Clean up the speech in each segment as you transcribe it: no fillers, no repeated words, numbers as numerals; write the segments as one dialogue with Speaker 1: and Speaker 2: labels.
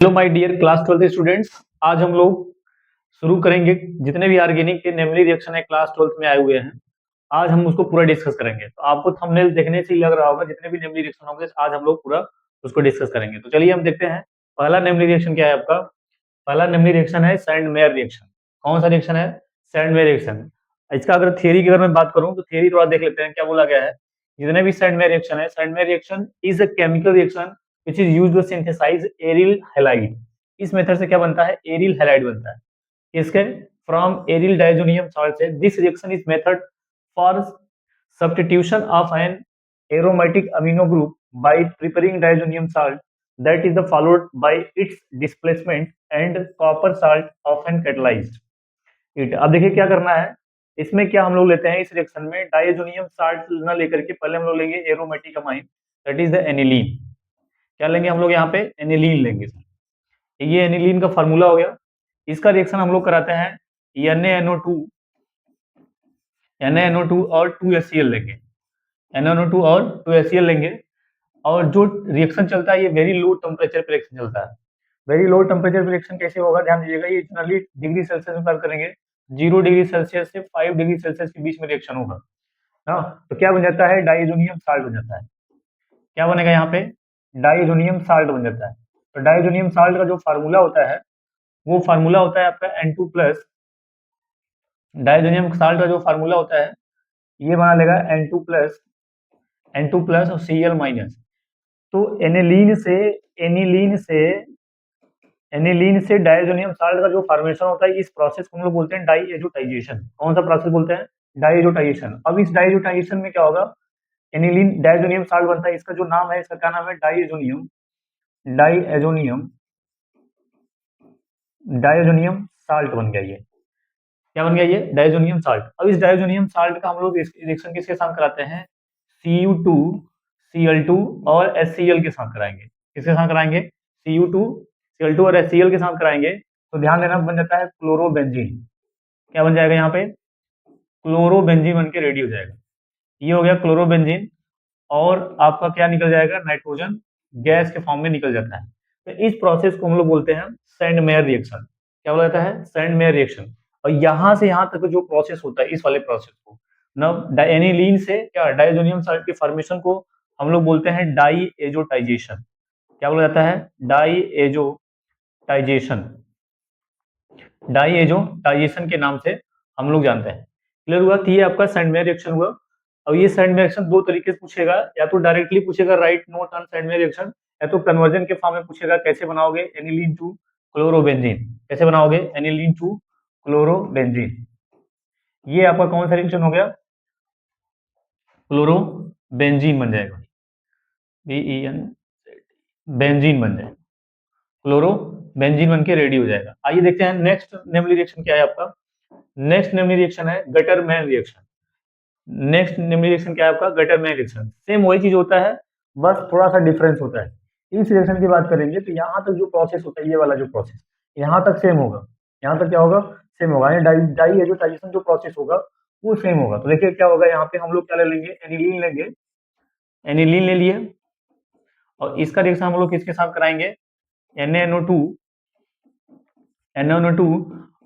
Speaker 1: Hello my dear class 12 students. आज हम लोग शुरू करेंगे जितने भी ऑर्गेनिक के नेमली रिएक्शन है क्लास 12 में आए हुए हैं। आज हम उसको पूरा डिस्कस करेंगे। तो आपको थंबनेल देखने से ही लग रहा होगा जितने भी नेमली रिएक्शन होंगे आज हम लोग पूरा उसको डिस्कस करेंगे। तो चलिए हम देखते हैं पहला नेमली रिएक्शन क्या है आपका। पहला नेमली रिएक्शन है सैंड मेयर रिएक्शन। कौन सा रिएक्शन है? Sand mayor reaction. इसका अगर थियरी की अगर मैं बात करूं तो थियरी थोड़ा देख लेते हैं क्या बोला गया है। जितने भी सैंड मेयर रिएक्शन है, sand mayor reaction is a chemical reaction which is used to synthesize aryl halide। इस मेथड से क्या बनता है? एरिल हैलाइड बनता है। इसके फ्रॉम एरिल डायजोनियम सॉल्ट से this reaction is method for substitution of an aromatic amino group by preparing diazonium salt that is the followed by its displacement and copper salt often catalyzed it। अब देखिए क्या करना है इसमें। क्या हम लोग लेते हैं इस रिएक्शन में? डायजोनियम साल्ट न लेकर के पहले हम लोग लेंगे aromatic amine that is the aniline. क्या लेंगे हम लोग यहाँ पे? एनिलीन लेंगे। ये एनिलीन का फार्मूला हो गया। इसका रिएक्शन हम लोग कराते हैं NaNO2 और 2HCl लेंगे। NaNO2 और 2HCl लेंगे और जो रिएक्शन चलता है ये वेरी लो टेम्परेचर पे रिएक्शन चलता है। वेरी लो टेम्परेचर पे रिएक्शन कैसे होगा ध्यान दीजिएगा। ये जनरली डिग्री सेल्सियस में बात करेंगे। 0 डिग्री सेल्सियस से 5 डिग्री सेल्सियस के बीच में रिएक्शन होगा ना। तो क्या बन जाता है? डाइजोनियम साल्ट बन जाता है। क्या बनेगा यहाँ पे? डाइजोनियम साल्ट बन जाता है। तो डाइजोनियम साल्ट का जो फार्मूला होता है वो फार्मूला होता है आपका N2 प्लस। डाइजोनियम साल्ट का जो फार्मूला होता है ये बना लेगा N2 प्लस और Cl माइनस। तो एनिलीन से डाइजोनियम साल्ट का जो फॉर्मेशन होता है इस प्रोसेस को हम लोग बोलते हैं डाइएजोटाइजेशन। कौन सा प्रोसेस बोलते हैं? डाइएजोटाइजेशन। अब इस डाइएजोटाइजेशन में क्या होगा? एनिलीन डाइजोनियम साल्ट बनता है। इसका जो नाम है, इसका क्या नाम है? डाइएजोनियम। डाइएजोनियम साल्ट बन गया। ये क्या बन गया? ये डाइजोनियम साल्ट। अब इस डाइजोनियम साल्ट का हम लोग रिएक्शन किसके साथ कराते हैं? Cu2 Cl2 और HCl के साथ कराएंगे। किसके साथ कराएंगे? Cu2 Cl2 और HCl के साथ कराएंगे। तो ध्यान देना बन जाता है क्लोरोबेंजीन। क्या बन जाएगा यहाँ पे? क्लोरोबेंजीन बन के रेडी हो जाएगा। ये हो गया क्लोरोबेंजीन और आपका क्या निकल जाएगा? नाइट्रोजन गैस के फॉर्म में निकल जाता है। तो इस प्रोसेस को हम लोग बोलते हैं सैंड मेयर रिएक्शन। क्या बोला जाता है? Sand mayor reaction. और यहां से यहां तक जो प्रोसेस होता है इस वाले प्रोसेस को ना एनिलीन से क्या डाइजोनियम साल्ट के फॉर्मेशन को हम लोग बोलते हैं डाइएजोटाइजेशन। क्या बोला जाता है? डाइएजोटाइजेशन। डाइएजोटाइजेशन के नाम से हम लोग जानते हैं। क्लियर हुआ? तो ये आपका सैंड मेयर रिएक्शन हुआ। अब ये सैंड मेयर रिएक्शन दो तरीके से पूछेगा। या तो डायरेक्टली पूछेगा right note on sand mayor reaction, या तो कन्वर्जन के फॉर्म में पूछेगा कैसे बनाओगे एनिलीन टू क्लोरोबेंजीन। कैसे बनाओगे? Aniline to chlorobenzene. ये आपका कौन सा रिएक्शन हो गया? क्लोरोबेंजीन बन जाएगा। BEN बेंजीन बन जाएगा। क्लोरोबेंजीन बन के रेडी हो जाएगा। आइए देखते हैं नेक्स्ट नेमली रिएक्शन क्या है आपका। नेक्स्ट नेमली रिएक्शन है गटरमैन रिएक्शन। नेक्स्ट नेमली रिएक्शन क्या है आपका? Gattermann reaction. सेम वही चीज होता है, बस थोड़ा सा डिफरेंस होता है। इस रिएक्शन की बात करेंगे तो यहाँ तक जो प्रोसेस होता है, ये वाला जो प्रोसेस यहाँ तक सेम होगा। यहाँ तक क्या होगा? सेम होगा। डाइएजोटाइजेशन जो प्रोसेस होगा वो सेम होगा। तो देखिए क्या होगा, यहाँ पे हम लोग क्या ले लेंगे? एनिलीन लेंगे। एनिलीन ले लिए और इसका रिएक्शन हम लोग किसके साथ कराएंगे? NaNO2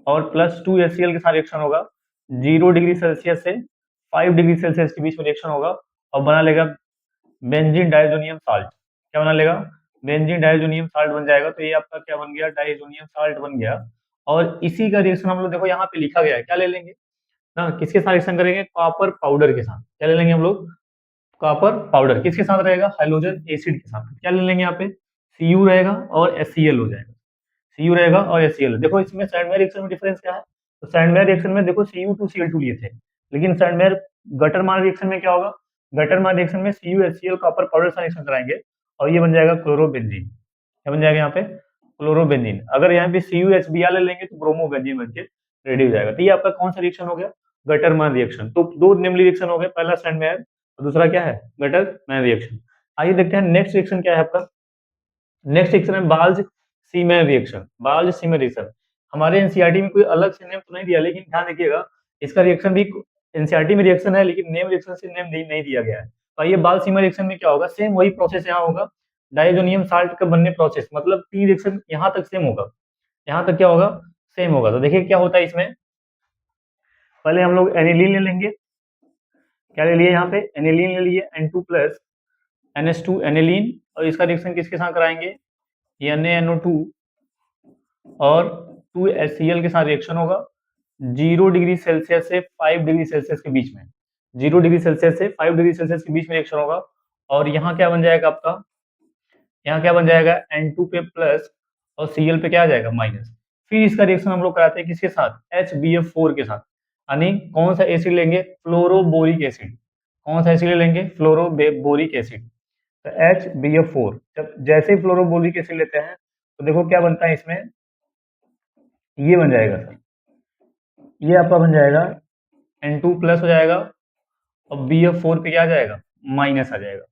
Speaker 1: और प्लस 2HCl के साथ रिएक्शन होगा। 0 डिग्री सेल्सियस से 5 डिग्री सेल्सियस के बीच में रिएक्शन होगा और बना लेगा बेंजीन डाइजोनियम साल्ट। क्या बना लेगा? बेंजीन डाइजोनियम साल्ट बन जाएगा। तो ये आपका क्या बन गया? डाइजोनियम साल्ट बन गया। और इसी का रिएक्शन हम लोग देखो यहाँ पे लिखा गया है। क्या ले लेंगे ना? किसके साथ रिएक्शन करेंगे? कॉपर पाउडर के साथ। क्या ले लेंगे हम लोग? Copper powder. किसके साथ रहेगा? हाइड्रोजन एसिड के साथ। क्या ले लेंगे यहाँ पे? Cu रहेगा और HCl हो जाएगा। Cu रहेगा और HCl। देखो इसमें सैंडमेयर रिएक्शन में डिफरेंस क्या है? तो सैंडमेयर रिएक्शन में देखो Cu2 Cl2 लिए थे, लेकिन सैंडमेयर गटरमान रिएक्शन में क्या होगा? गटरमान रिएक्शन में Cu HCl कॉपर पाउडर से रिएक्शन कराएंगे और ये बन जाएगा क्लोरोबेंजीन। क्या बन जाएगा यहाँ पे? क्लोरोबेंजीन। अगर यहाँ पे CuHBr ले लेंगे तो ब्रोमोबेंजीन बन के रेडी हो जाएगा। तो ये आपका कौन सा रिएक्शन हो गया? गटरमान रिएक्शन। तो दो नेमली रिएक्शन हो गए, पहला सैंडमेयर और दूसरा क्या है? Gattermann reaction. आइए देखते हैं नेक्स्ट रिएक्शन क्या है आपका। नेक्स्ट रिएक्शन है बाल्ज सीमेन रिएक्शन। बाल्ज सीमेन रिएक्शन हमारे एनसीईआरटी में कोई अलग से नेम तो नहीं दिया, लेकिन ध्यान रखिएगा इसका रिएक्शन भी एनसीईआरटी में रिएक्शन है, लेकिन नेम रिएक्शन से नेम नहीं दिया गया है। तो ये बाल्ज सीमेन रिएक्शन में क्या होगा? सेम वही प्रोसेस यहाँ होगा। डाइजोनियम साल्ट का बनने प्रोसेस, मतलब तीन रिएक्शन यहाँ तक सेम होगा, यहाँ तक क्या होगा, सेम होगा। तो देखिए क्या होता है इसमें, पहले हम लोग एनिलीन ले लेंगे, क्या ले लिए यहाँ पे, एनिलीन ले लिए, N2 प्लस NH2 एनिलीन, और इसका रिएक्शन किसके साथ कराएंगे, NaNO2 और 2HCl के साथ रिएक्शन होगा 0 डिग्री सेल्सियस से 5 डिग्री सेल्सियस के बीच में, 0 डिग्री सेल्सियस से 5 डिग्री सेल्सियस के बीच में रिएक्शन होगा। और यहाँ क्या बन जाएगा आपका, यहाँ क्या बन जाएगा, N2 पे प्लस और Cl पे क्या आ जाएगा, माइनस। फिर इसका रिएक्शन हम लोग कराते हैं किसके साथ, HBF4 के साथ, यानी कौन सा एसिड लेंगे, फ्लोरोबोरिक एसिड। कौन सा एसिड लेंगे, फ्लोरोबोरिक एसिड। तो HBF4, जब जैसे ही फ्लोरोबोरिक एसिड लेते हैं तो देखो क्या बनता है इसमें, ये बन जाएगा सर, ये आपका बन जाएगा N2 प्लस हो जाएगा और BF4 पे क्या आ जाएगा, माइनस आ जाएगा,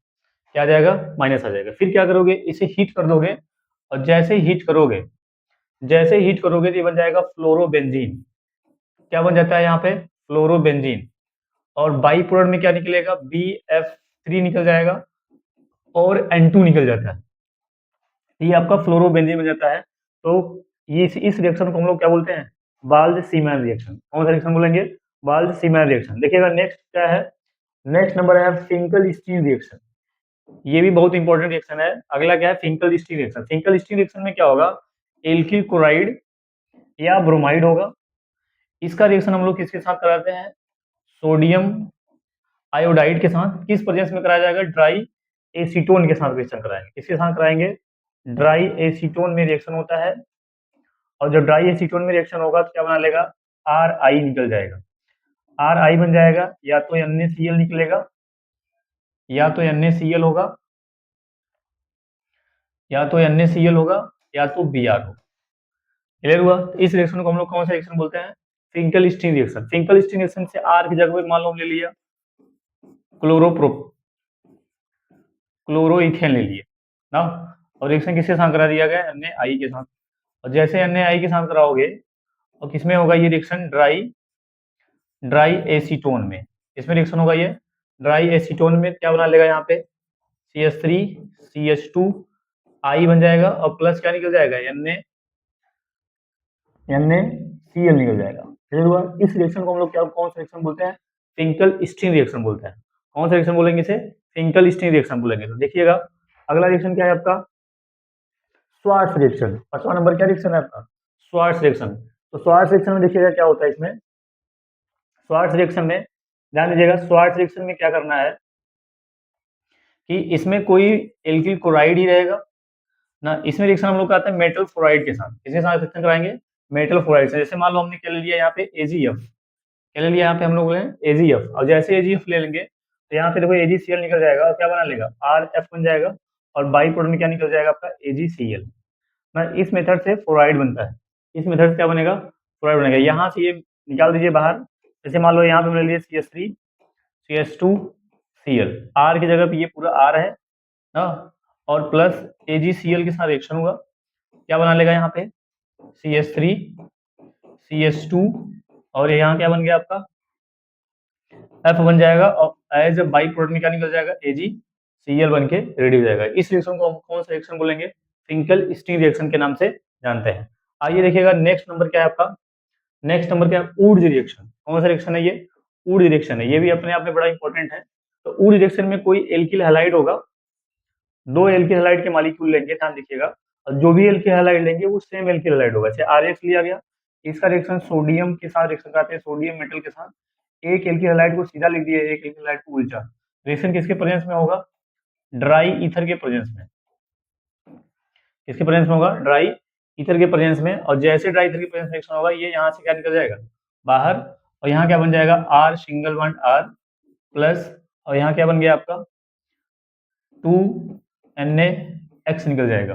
Speaker 1: क्या आ जाएगा, माइनस आ जाएगा। फिर क्या करोगे, इसे हीट कर दोगे, और जैसे ही हीट करोगे, जैसे ही हीट करोगे तो ये बन जाएगा फ्लोरोबेंजीन। क्या बन जाता है यहाँ पे, फ्लोरोबेंजीन। और बाई प्रोडक्ट में क्या निकलेगा, BF3 निकल जाएगा और N2 निकल जाता है, ये आपका फ्लोरोबेंजीन बन जाता है। तो ये इस रिएक्शन को हम लोग क्या बोलते हैं, बाल्ज सीमैन रिएक्शन। कौन सा रिएक्शन बोलेंगे, बाल्ज सीमैन रिएक्शन। देखिएगा नेक्स्ट क्या है, नेक्स्ट नंबर है फिंकल स्टीन रिएक्शन। ये भी बहुत इंपॉर्टेंट रिएक्शन है। अगला क्या है, Finkelstein reaction. Finkelstein reaction में क्या होगा, एल्किल क्लोराइड या ब्रोमाइड होगा। इसका रिएक्शन हम लोग किसके साथ कराते हैं, सोडियम आयोडाइड के साथ। किस प्रेजेंस में कराया जाएगा, ड्राई एसीटोन के साथ रिएक्शन कराएंगे। किसके साथ कराएंगे, ड्राई एसीटोन में रिएक्शन होता है। और जब ड्राई एसीटोन में रिएक्शन होगा तो क्या बना लेगा, RI निकल जाएगा। RI बन जाएगा, या तो NaCl निकलेगा, या तो NaCl होगा, या तो NaCl होगा, या तो Br होगा। क्लियर हुआ। तो इस रिएक्शन को हम लोग कौन सा रिएक्शन बोलते हैं, Finkelstein reaction. Finkelstein reaction से R की जगह पे मान लो हम ले लिया क्लोरोइथेन ले लिए ना, और रिएक्शन किसके साथ करा दिया गया, NaI के साथ। और जैसे NaI के साथ कराओगे और किसमें होगा ये रिएक्शन, ड्राई एसीटोन में। इसमें रिएक्शन होगा ये ड्राई एसीटोन में, क्या बना लेगा यहाँ पे, CH3 CH2 I बन जाएगा, और प्लस क्या निकल जाएगा, NaCl निकल जाएगा। क्लियर हुआ। इस रिएक्शन को हम लोग क्या, कौन सा रिएक्शन बोलते हैं, फिंकल स्टीन रिएक्शन बोलते हैं। कौन सा रिएक्शन बोलेंगे इसे, फिंकल स्टीन रिएक्शन बोलेंगे। तो देखिएगा अगला रिएक्शन क्या है आपका, स्वार्ट्ज रिएक्शन। 5वां नंबर क्या रिएक्शन है आपका, स्वार्ट्ज रिएक्शन। तो स्वार्ट्ज रिएक्शन में देखिएगा क्या होता है इसमें, स्वार्ट्ज रिएक्शन में ध्यान दीजिएगा, स्वार्ट्ज रिएक्शन में क्या करना है कि इसमें कोई एल्किल क्लोराइड ही रहेगा ना। इसमें रिएक्शन हम लोग का आता है मेटल फ्लोराइड के साथ। किसके साथ रिएक्शन कराएंगे, मेटल फ्लोराइड से। जैसे मान लो हमने क्या ले लिया यहाँ पे, AgF, क्या ले लिया यहाँ पे हम लोग AgF, और जैसे AgF ले लेंगे तो यहाँ पे देखो AgCl निकल जाएगा, और क्या बना लेगा, RF बन जाएगा, और बाई प्रोडक्ट में क्या निकल जाएगा आपका, AgCl। ना इस मेथड से फ्लोराइड बनता है, इस मेथड से क्या बनेगा, फ्लोराइड बनेगा। यहाँ से ये निकाल दीजिए बाहर। जैसे मान लो यहाँ पे हमने लिए CH3 CH2Cl, R की जगह पे ये पूरा R है ना, और प्लस AgCl के साथ रिएक्शन हुआ, क्या बना लेगा यहाँ पे, CH3 CH2, और यहाँ क्या बन गया आपका, F बन जाएगा, और एज ए बाई प्रोडक्ट में क्या निकल जाएगा, AgCl बन के रेडी हो जाएगा। इस रिएक्शन को हम कौन सा रिएक्शन बोलेंगे, फिंकल स्टीन रिएक्शन के नाम से जानते हैं। आइए देखिएगा नेक्स्ट नंबर क्या है आपका, नेक्स्ट नंबर क्या है, ऊर्ज रिएक्शन। कौन सा रिएक्शन है ये, ऊर्ज रिएक्शन है। ये भी अपने आप में बड़ा इंपॉर्टेंट है। तो ऊर्ज रिएक्शन में कोई एल्किल हैलाइड होगा, दो एल्किल हैलाइड के मॉलिक्यूल लेंगे, ध्यान देखिएगा, और जो भी एल्किल हैलाइड लेंगे वो सेम एल्किल हैलाइड होगा। जैसे RX लिया गया, इसका रिएक्शन सोडियम के साथ रिएक्शन कराते हैं, सोडियम मेटल के साथ। एक एल्किल हैलाइड को सीधा लिख दिया, एक एल्किल हैलाइड को उल्टा। रिएक्शन किसके प्रेजेंस में होगा, ड्राई ईथर के प्रेजेंस में। किसके प्रेजेंस में होगा, ड्राई ईथर के प्रेजेंस में। और जैसे ड्राई ईथर के प्रेजेंस में रिएक्शन होगा, ये यहाँ से क्या निकल जाएगा, बाहर, और यहाँ क्या बन जाएगा, R single bond R plus, और यहाँ क्या बन गया आपका 2NaX निकल जाएगा।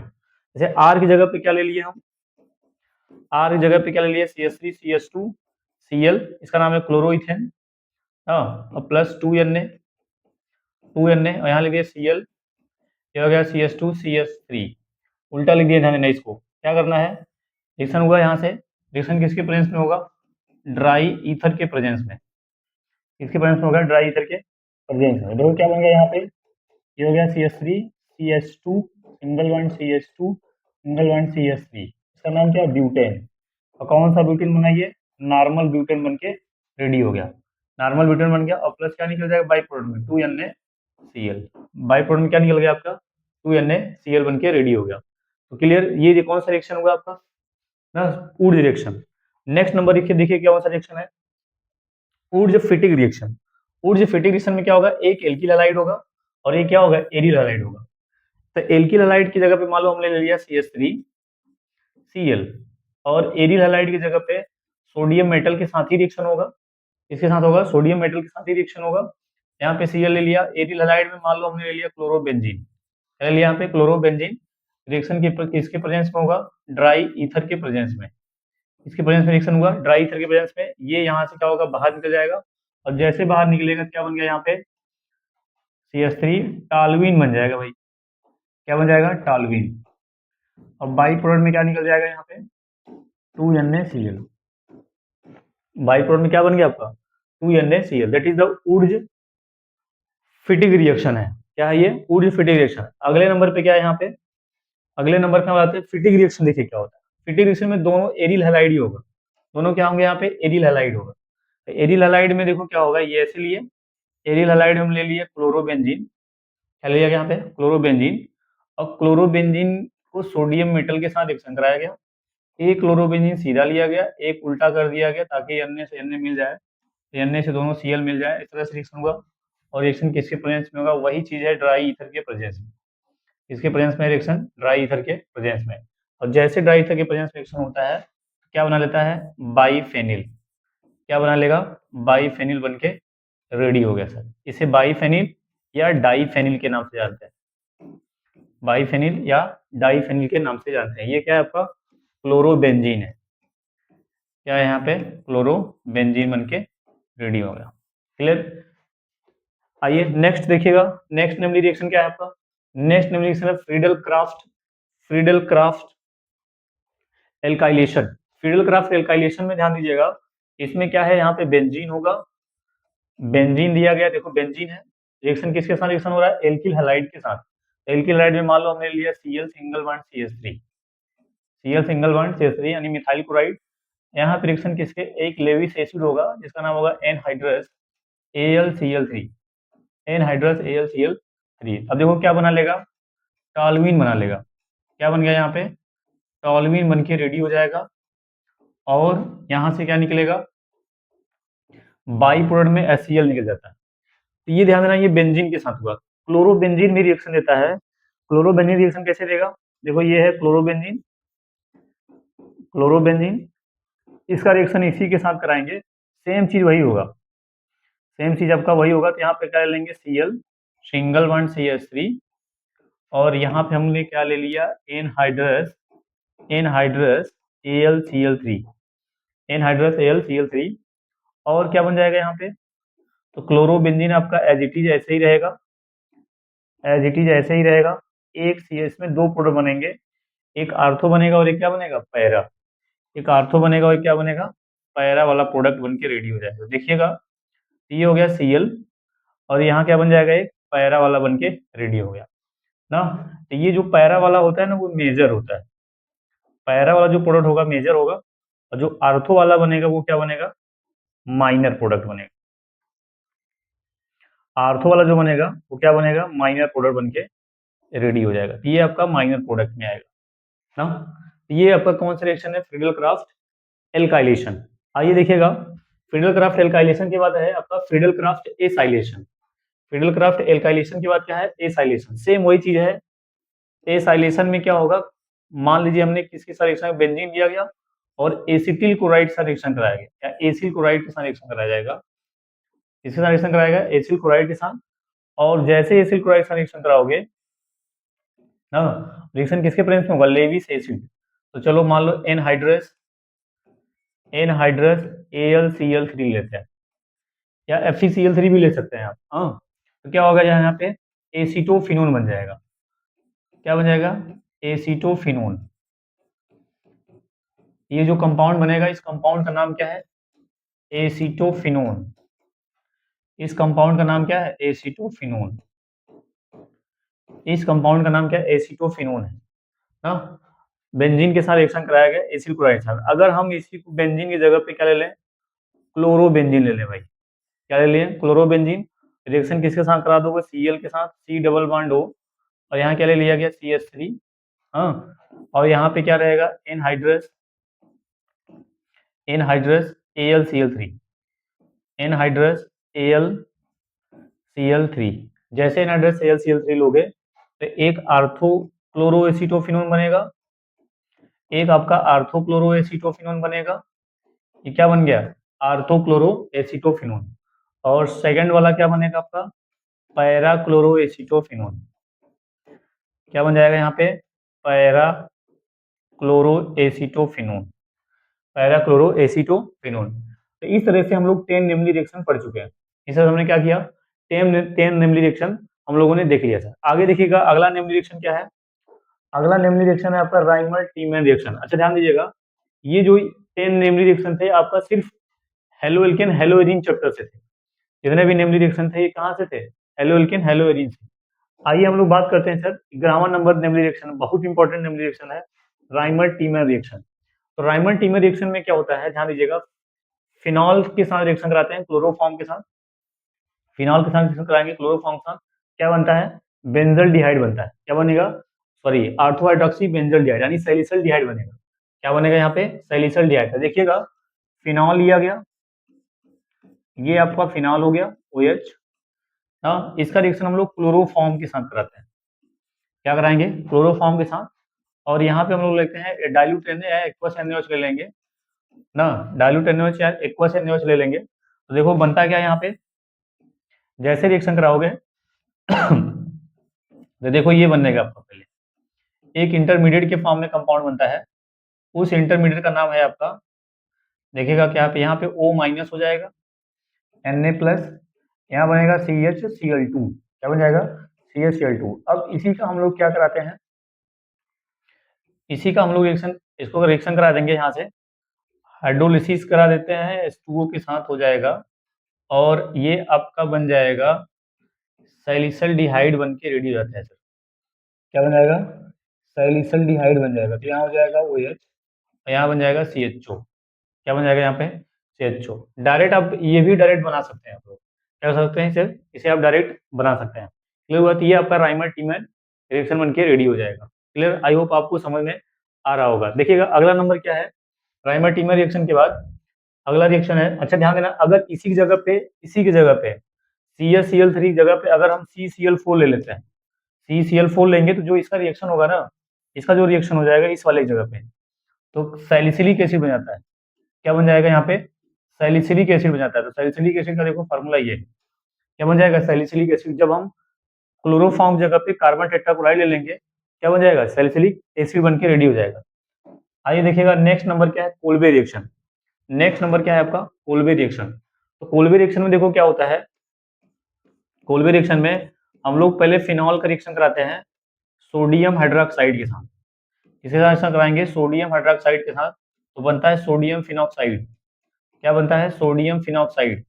Speaker 1: जैसे R की जगह पे क्या ले लिए हम, R की जगह पे क्या ले लिए, CH3 CH2Cl, इसका नाम है क्लोरोइथेन, हाँ, और प्लस 2Na, और यहाँ ले लिए Cl, ये हो गया CH2CH3, उल्टा लिख दिया, ध्यान देना इसको। क्या करना है, रिएक्शन हुआ यहाँ से, रिएक्शन किसके प्रेजेंस में होगा, ड्राई ईथर के प्रेजेंस में। किसके प्रेजेंस में होगा, ड्राई ईथर के प्रेजेंस में। देखो क्या बन गया यहाँ पे, ये हो गया CH3 CH2 single bond CH2 single bond CH3, इसका नाम क्या है, ब्यूटेन। और कौन सा ब्यूटेन बना, ये नॉर्मल ब्यूटेन बन के रेडी हो गया, नॉर्मल ब्यूटेन बन गया। और प्लस क्या निकल जाएगा बाई प्रोडक्ट में 2NaCl, बाई प्रोडक्ट में क्या निकल गया आपका 2NaCl बन के रेडी हो गया। तो क्लियर, ये कौन सा रिएक्शन होगा आपका ना, ऊर्ज रिएक्शन। नेक्स्ट नंबर देखिए क्या कौन सा रिएक्शन है, Wurtz fitting reaction. Wurtz fitting reaction में क्या होगा, एक एल्किल हैलाइड होगा और एक क्या होगा एरिल हैलाइड होगा। तो एल्किल हैलाइड की जगह पे मान लो हमने ले लिया CH3Cl, और एरिल हैलाइड की जगह पे सोडियम मेटल के साथ ही रिएक्शन होगा, इसके साथ होगा सोडियम मेटल के साथ ही रिएक्शन होगा। यहाँ पे Cl ले लिया, एरिल हैलाइड में मान लो हमने ले लिया क्लोरोबेंजीन, ले लिया यहाँ पे क्लोरोबेंजीन, रिएक्शन किसके प्रेजेंस में होगा, ड्राई ईथर के प्रेजेंस में, इसके प्रेजेंस में रिएक्शन हुआ ड्राई ईथर के प्रेजेंस में, ये यहाँ से क्या होगा बाहर निकल जाएगा, और जैसे बाहर निकलेगा क्या बन गया यहाँ पे CH3 टॉल्यूइन बन जाएगा भाई, क्या बन जाएगा टॉल्यूइन। और बाई प्रोडक्ट में क्या निकल जाएगा यहाँ पे 2NaCl, बाई प्रोडक्ट में क्या बन गया आपका 2NaCl, that is the Wurtz fitting reaction है, क्या है ये ऊर्ज फिटिंग रिएक्शन। अगले नंबर पे क्या है यहाँ पे, अगले नंबर पे हम आते हैं फिटिंग रिएक्शन। देखिए क्या होता है, फिटिंग रिएक्शन में दोनों एरिल हैलाइड ही होगा, दोनों क्या होंगे यहाँ पे एरिल हैलाइड होगा। तो एरिल हैलाइड में देखो क्या होगा, ये ऐसे लिए एरिल हैलाइड हम ले लिए क्लोरोबेंजीन, क्या लिया यहाँ पे क्लोरोबेंजीन, और क्लोरोबेंजीन को सोडियम मेटल के साथ रिएक्शन कराया गया, एक क्लोरोबेंजीन सीधा लिया गया, एक उल्टा कर दिया गया ताकि Na से Na मिल जाए, Na से दोनों Cl मिल जाए, इस तरह से रिएक्शन हुआ। और रिएक्शन किसके प्रेजेंस में होगा, वही चीज है ड्राई ईथर के प्रेजेंस में, इसके प्रेजेंस में रिएक्शन ड्राई ईथर के प्रेजेंस में। और जैसे ड्राई ईथर के प्रेजेंस में रिएक्शन होता है क्या बना लेता है बाईफेनिल, क्या बना लेगा बाईफेनिल बन के रेडी हो गया सर। इसे बाईफेनिल या डाईफेनिल के नाम से जानते हैं, बाईफेनिल या डाईफेनिल के नाम से जानते हैं। ये क्या है आपका क्लोरोबेंजीन है, क्या है यहाँ पे क्लोरोबेंजीन बन के रेडी हो गया। क्लियर, आइए नेक्स्ट देखिएगा, नेक्स्ट नेमली रिएक्शन क्या है आपका, नेक्स्ट नेमली रिएक्शन है Friedel craft alkylation. Friedel craft alkylation में ध्यान दीजिएगा, इसमें क्या है यहाँ पे बेंजीन होगा, बेंजीन दिया गया, देखो बेंजीन है, रिएक्शन किसके साथ रिएक्शन हो रहा है एल्किल हैलाइड के साथ। एल्किल हैलाइड में मान लो हमने लिया Cl single bond CH3, Cl single bond CH3 यानी मिथाइल क्लोराइड। यहाँ पे रिएक्शन किसके, एक लेविस एसिड होगा जिसका नाम होगा एनहाइड्रस AlCl3, एनहाइड्रस AlCl3। अब देखो क्या बना लेगा टॉल्यूइन बना लेगा, क्या बन गया यहाँ पे टॉल्यूइन बन के रेडी हो जाएगा। और यहाँ से क्या निकलेगा बाई प्रोडक्ट में HCl निकल जाता है। तो ये ध्यान देना ये बेंजीन के साथ हुआ, क्लोरोबेंजीन भी रिएक्शन देता है। क्लोरोबेंजीन रिएक्शन कैसे देगा, देखो ये है क्लोरोबेंजीन, क्लोरोबेंजीन इसका रिएक्शन इसी के साथ कराएंगे, सेम चीज वही होगा, सेम चीज आपका वही होगा। तो यहाँ पे क्या लेंगे Cl सिंगल बॉन्ड CH3, और यहाँ पे हमने क्या ले लिया एनहाइड्रस AlCl3, एनहाइड्रस AlCl3। और क्या बन जाएगा यहाँ पे, तो क्लोरोबेंजीन आपका एज इट इज ऐसे ही रहेगा, एज इट इज ऐसे ही रहेगा। एक CH में दो प्रोडक्ट बनेंगे, एक आर्थो बनेगा और एक क्या बनेगा पैरा, एक आर्थो बनेगा और क्या बनेगा पैरा वाला प्रोडक्ट बन के रेडी हो जाएगा। देखिएगा ये हो गया Cl, और यहाँ क्या बन जाएगा एक पैरा वाला बन के रेडी हो गया ना। तो ये जो पैरा वाला होता है ना वो मेजर होता है, पैरा वाला जो प्रोडक्ट होगा मेजर होगा, और जो आर्थो वाला बनेगा वो क्या बनेगा माइनर प्रोडक्ट बनेगा। आर्थो वाला जो बनेगा वो क्या बनेगा माइनर प्रोडक्ट बन के रेडी हो जाएगा। ये आपका माइनर प्रोडक्ट में आएगा ना। ये आपका कौन सा रिएक्शन है फ्रीडल क्राफ्ट एल्काइलेशन। आइए देखिएगा फ्रीडल क्राफ्ट एल्काइलेशन के बाद है आपका Friedel Crafts acylation. Friedel craft alkylation के बाद क्या है एसाइलेशन, सेम वही चीज है। एसाइलेशन में क्या होगा, मान लीजिए हमने किसके साथ रिएक्शन बेंजीन दिया गया और एसिटिल क्लोराइड साथ रिएक्शन कराया गया, या एसिल क्लोराइड के साथ रिएक्शन कराया जाएगा, किसके साथ रिएक्शन कराया गया एसिल क्लोराइड के साथ। और जैसे एसिल क्लोराइड के साथ रिएक्शन कराओगे ना, रिएक्शन किसके प्रेजेंस में होगा लेविस एसिड। तो चलो मान लो एनहाइड्रस AlCl3 लेते हैं, या FeCl3 भी ले सकते हैं आप। हाँ तो क्या होगा यहाँ पे एसीटोफिनोन बन जाएगा, क्या बन जाएगा एसीटोफिनोन। ये जो कंपाउंड बनेगा इस कंपाउंड का नाम क्या है एसीटोफिनोन, इस कंपाउंड का नाम क्या है एसीटोफिनोन। इस कंपाउंड का नाम क्या है? एसीटोफिनोन है ना। बेंजीन के साथ रिएक्शन कराया गया एसिल क्लोराइड के साथ। अगर हम इसी को बेंजीन की जगह पे क्या ले लें, क्लोरोबेंजीन ले लें भाई, क्या ले लें? क्लोरोबेंजीन। रिएक्शन किसके साथ करा दोगे? Cl के साथ, C डबल बॉन्ड O, और यहाँ क्या ले लिया गया? CH3। हाँ, और यहाँ पे क्या रहेगा? Anhydrous, anhydrous AlCl3, anhydrous AlCl3। जैसे एनहाइड्रस AlCl3 लोगे तो एक आर्थो क्लोरोएसीटोफिनोन बनेगा, एक आपका आर्थो क्लोरोएसीटोफिनोन बनेगा। ये क्या बन गया? Ortho chloroacetophenone. और सेकंड वाला क्या बनेगा आपका? Para chloroacetophenone. क्या बन जाएगा यहाँ पे? Para chloroacetophenone, para chloroacetophenone. तो इस तरह से हम लोग 10 नेमली रिएक्शन पढ़ चुके हैं। इस तरह हमने क्या किया? 10 नेमली रिएक्शन हम लोगों ने देख लिया था। आगे देखिएगा अगला नेमली रिएक्शन क्या है। अगला नेमली रिएक्शन है आपका राइमर टीमैन रिएक्शन। अच्छा ध्यान दीजिएगा, ये जो 10 नेमली रिएक्शन थे आपका सिर्फ halo alkane hello arene chapter से थे। जितने भी नेमली रिएक्शन थे ये कहाँ से थे? हेलो एल्केन हेलो एरीन से। आइए हम लोग बात करते हैं सर 11वां नंबर नेमली रिएक्शन, बहुत इंपॉर्टेंट नेमली रिएक्शन है, राइमर टीमैन रिएक्शन। तो राइमर टीमर रिएक्शन में क्या होता है, ध्यान दीजिएगा, फिनॉल के साथ रिएक्शन कराते हैं, क्लोरोफॉर्म के साथ, फिनॉल के साथ रिएक्शन कराएंगे क्लोरोफॉर्म के साथ, क्या बनता है? बेंजल डिहाइड बनता है। क्या बनेगा? सॉरी, आर्थो हाइड्रोक्सी बेंजल डिहाइड यानी सैलिसिल डिहाइड बनेगा। क्या बनेगा यहाँ पे? सैलिसिल डिहाइड। तो देखिएगा फिनॉल लिया गया, ये आपका फिनॉल हो गया OH। हाँ, इसका रिएक्शन हम लोग क्लोरोफॉर्म के साथ कराते हैं। क्या कराएंगे? क्लोरोफॉर्म के साथ। और यहाँ पे हम लोग लेते हैं डाइल्यूट या एक्वस NaOH ले लेंगे ना, डाइल्यूट NaOH या एक्वस NaOH ले लेंगे। तो देखो बनता क्या है यहाँ पे, जैसे रिएक्शन कराओगे तो देखो ये बनेगा आपका, पहले एक इंटरमीडिएट के फॉर्म में कंपाउंड बनता है, उस इंटरमीडिएट का नाम है आपका, देखिएगा क्या पे यहाँ पे O माइनस हो जाएगा, Na प्लस, यहाँ बनेगा CHCl2। क्या बन जाएगा? CHCl2। अब इसी का हम लोग क्या कराते हैं, इसी का हम लोग रिएक्शन, इसको रिएक्शन करा देंगे यहाँ से, हाइड्रोलिसिस करा देते हैं, H2O के साथ हो जाएगा, और ये आपका बन जाएगा सैलिसिल डिहाइड बन के रेडी हो जाता है सर। क्या बन जाएगा? सैलिसिल डिहाइड बन जाएगा। तो यहाँ हो जाएगा OH, और यहाँ बन जाएगा CHO। क्या बन जाएगा यहाँ पे? CHO। डायरेक्ट आप ये भी डायरेक्ट बना सकते हैं, आप लोग क्या कर सकते हैं सर, इसे आप डायरेक्ट बना सकते हैं। क्लियर हुआ? तो ये आपका राइमर टीमर रिएक्शन बन के रेडी हो जाएगा। क्लियर? आई होप आपको समझ में आ रहा होगा। देखिएगा अगला नंबर क्या है, राइमर टीमर रिएक्शन के बाद अगला रिएक्शन है, अच्छा ध्यान देना, अगर इसी की जगह पे, इसी की जगह पे CaCl3 की जगह पे अगर हम CCl4 ले लेते हैं, CCl4 लेंगे तो जो इसका रिएक्शन होगा ना, इसका जो रिएक्शन हो जाएगा इस वाले जगह पे, तो सैलिसिलिक एसिड बन जाता है। क्या बन जाएगा यहाँ पे? सैलिसिलिक एसिड बन जाता है। तो सैलिसिलिक एसिड का देखो फार्मूला ये, क्या बन जाएगा? Salicylic acid. जब हम क्लोरोफॉर्म जगह पे कार्बन टेट्राक्लोराइड ले लेंगे, क्या बन जाएगा? सैलिसिलिक एसिड बन के रेडी हो जाएगा। आइए देखिएगा नेक्स्ट नंबर क्या है, कोल्बे रिएक्शन। नेक्स्ट नंबर क्या है आपका? Kolbe reaction. तो कोल्बे रिएक्शन में देखो क्या होता है, कोल्बे रिएक्शन में हम लोग पहले फिनॉल का रिएक्शन कराते हैं सोडियम हाइड्रोक्साइड के साथ। किसके साथ रिएक्शन कराएंगे? सोडियम हाइड्रोक्साइड के साथ। तो बनता है सोडियम फिनॉक्साइड। क्या बनता है? सोडियम फिनॉक्साइड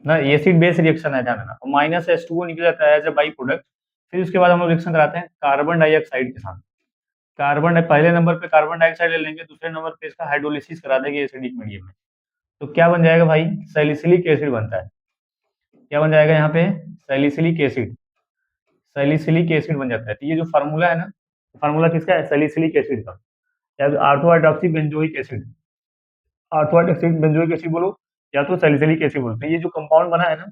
Speaker 1: ना, एसिड बेस रिएक्शन है, ध्यान देना। माइनस H2O निकल जाता है एज ए बाई प्रोडक्ट। फिर उसके बाद हम लोग रिएक्शन कराते हैं कार्बन डाइऑक्साइड के साथ। कार्बन, पहले नंबर पे कार्बन डाइऑक्साइड ले लेंगे, दूसरे नंबर पे इसका हाइड्रोलिसिस करा देंगे एसिडिक मीडियम में। तो क्या बन जाएगा भाई? सैलिसिलिक एसिड बनता है। क्या बन जाएगा यहाँ पे? सैलिसिलिक एसिड, सैलिसिलिक एसिड बन जाता है। तो ये जो फार्मूला है ना, फार्मूला किसका है? सैलिसिलिक एसिड का, या तो ortho hydroxy benzoic acid, ortho hydroxy benzoic acid बोलो, या तो सैलिसिलिक एसिड बोलो। तो ये जो कंपाउंड बना है ना,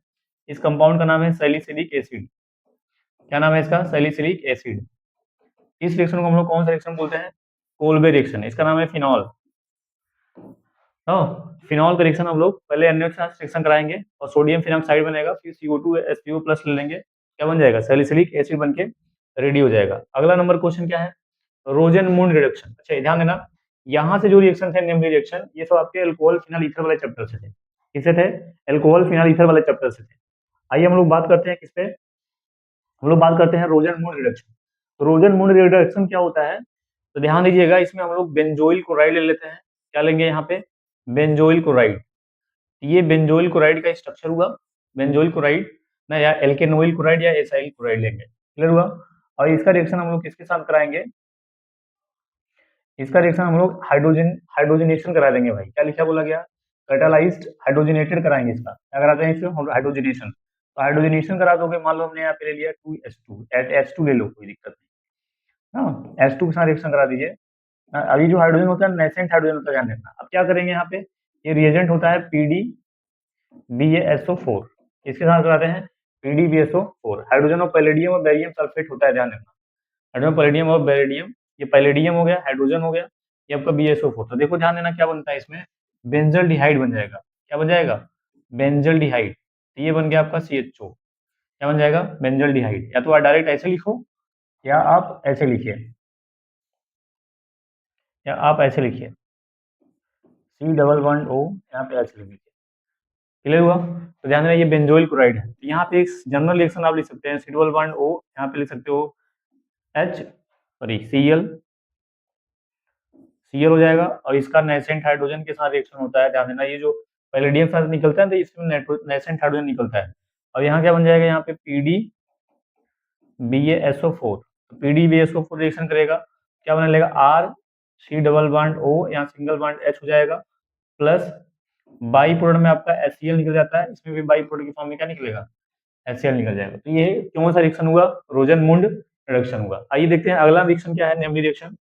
Speaker 1: इस कंपाउंड का नाम है सैलिसिलिक एसिड। क्या नाम है इसका? Salicylic acid. इस रिएक्शन को हम लोग कौन सा रिएक्शन बोलते हैं? Kolbe reaction. इसका नाम है फिनॉल। फिनॉल का रिएक्शन हम लोग पहले NaOH के साथ रिएक्शन कराएंगे और सोडियम फिनॉक्साइड बनेगा, फिर CO2 H2O प्लस ले लेंगे, क्या बन जाएगा? सैलिसिलिक एसिड बन के रेडी हो जाएगा। अगला नंबर क्वेश्चन क्या है? रोजन मून रिडक्शन। अच्छा ध्यान देना, यहाँ से जो रिएक्शन थे नेमली रिएक्शन, ये सब आपके अल्कोहल फिनॉल ईथर वाले चैप्टर से थे। किससे थे? अल्कोहल फिनॉल ईथर वाले चैप्टर से थे। आइए हम लोग बात करते हैं किस पे, हम लोग बात करते हैं रोजन मून रिडक्शन। तो रोजन मून रिडक्शन क्या होता है? तो ध्यान दीजिएगा, इसमें हम लोग बेंजोइल क्लोराइड ले लेते हैं। क्या लेंगे यहाँ पे? Benzoyl chloride. ये बेंजोइल क्लोराइड का स्ट्रक्चर हुआ, बेंजोइल क्लोराइड ना, या एल्केनोइल क्लोराइड या एसाइल क्लोराइड लेंगे। क्लियर हुआ। और इसका रिएक्शन हम लोग किसके साथ कराएंगे, इसका रिएक्शन हम लोग हाइड्रोजनेशन करा देंगे भाई। क्या लिखा बोला गया, कैटालाइज्ड हाइड्रोजनेटेड कराएंगे। इसका क्या कराते हैं, इसको हाइड्रोजनेशन। तो हाइड्रोजनेशन करा दोगे, मान लो हमने यहाँ पे ले लिया 2H2, H2 ले लो, कोई दिक्कत नहीं। हाँ, H2 के साथ रिएक्शन करा दीजिए। अभी जो हाइड्रोजन होता है नेसेंट हाइड्रोजन होता है, ध्यान रखना। अब क्या करेंगे यहाँ पे, ये रिएजेंट होता है PdBaSO4, इसके साथ कराते हैं PdBaSO4। हाइड्रोजन और पैलेडियम और बेरियम सल्फेट होता है, ध्यान रखना। हाइड्रोजन पैलेडियम और बेरिलियम, ये पैलेडियम हो गया, हाइड्रोजन हो गया, ये आपका BaSO4। तो देखो ध्यान देना क्या बनता है इसमें, बेंजल डिहाइड बन जाएगा। क्या बन जाएगा, बेंजल डिहाइड। तो ये बन गया आपका CHO। क्या बन जाएगा, बेंजल डिहाइड। या तो आप डायरेक्ट ऐसे लिखो, या आप ऐसे लिखिए, या आप ऐसे लिखिए C11O, यहाँ पे ऐसे लिख लीजिए। क्लियर हुआ। तो ध्यान देना ये बेंजोइल क्लोराइड है। तो यहाँ पे एक जनरल रिएक्शन आप लिख सकते हैं, C11O, यहाँ पे लिख सकते हो Cl हो जाएगा। और इसका नेसेंट हाइड्रोजन के साथ रिएक्शन होता है, ध्यान देना। ये जो पैलेडियम साथ निकलता है तो इसमें नेसेंट हाइड्रोजन निकलता है। और यहाँ क्या बन जाएगा, यहाँ पे PdBaSO4। तो PdBaSO4 रिएक्शन करेगा, क्या बना लेगा, RC डबल बॉन्ड O, यहाँ सिंगल बॉन्ड H हो जाएगा, प्लस बाई प्रोडक्ट में आपका HCl निकल जाता है, इसमें भी बाई प्रोडक्ट की फॉर्म में क्या निकलेगा, HCl निकल जाएगा। तो ये कौन सा रिएक्शन हुआ, रोजनमुंड रिडक्शन हुआ। आइए देखते हैं अगला रिएक्शन क्या है, नेमली रिएक्शन।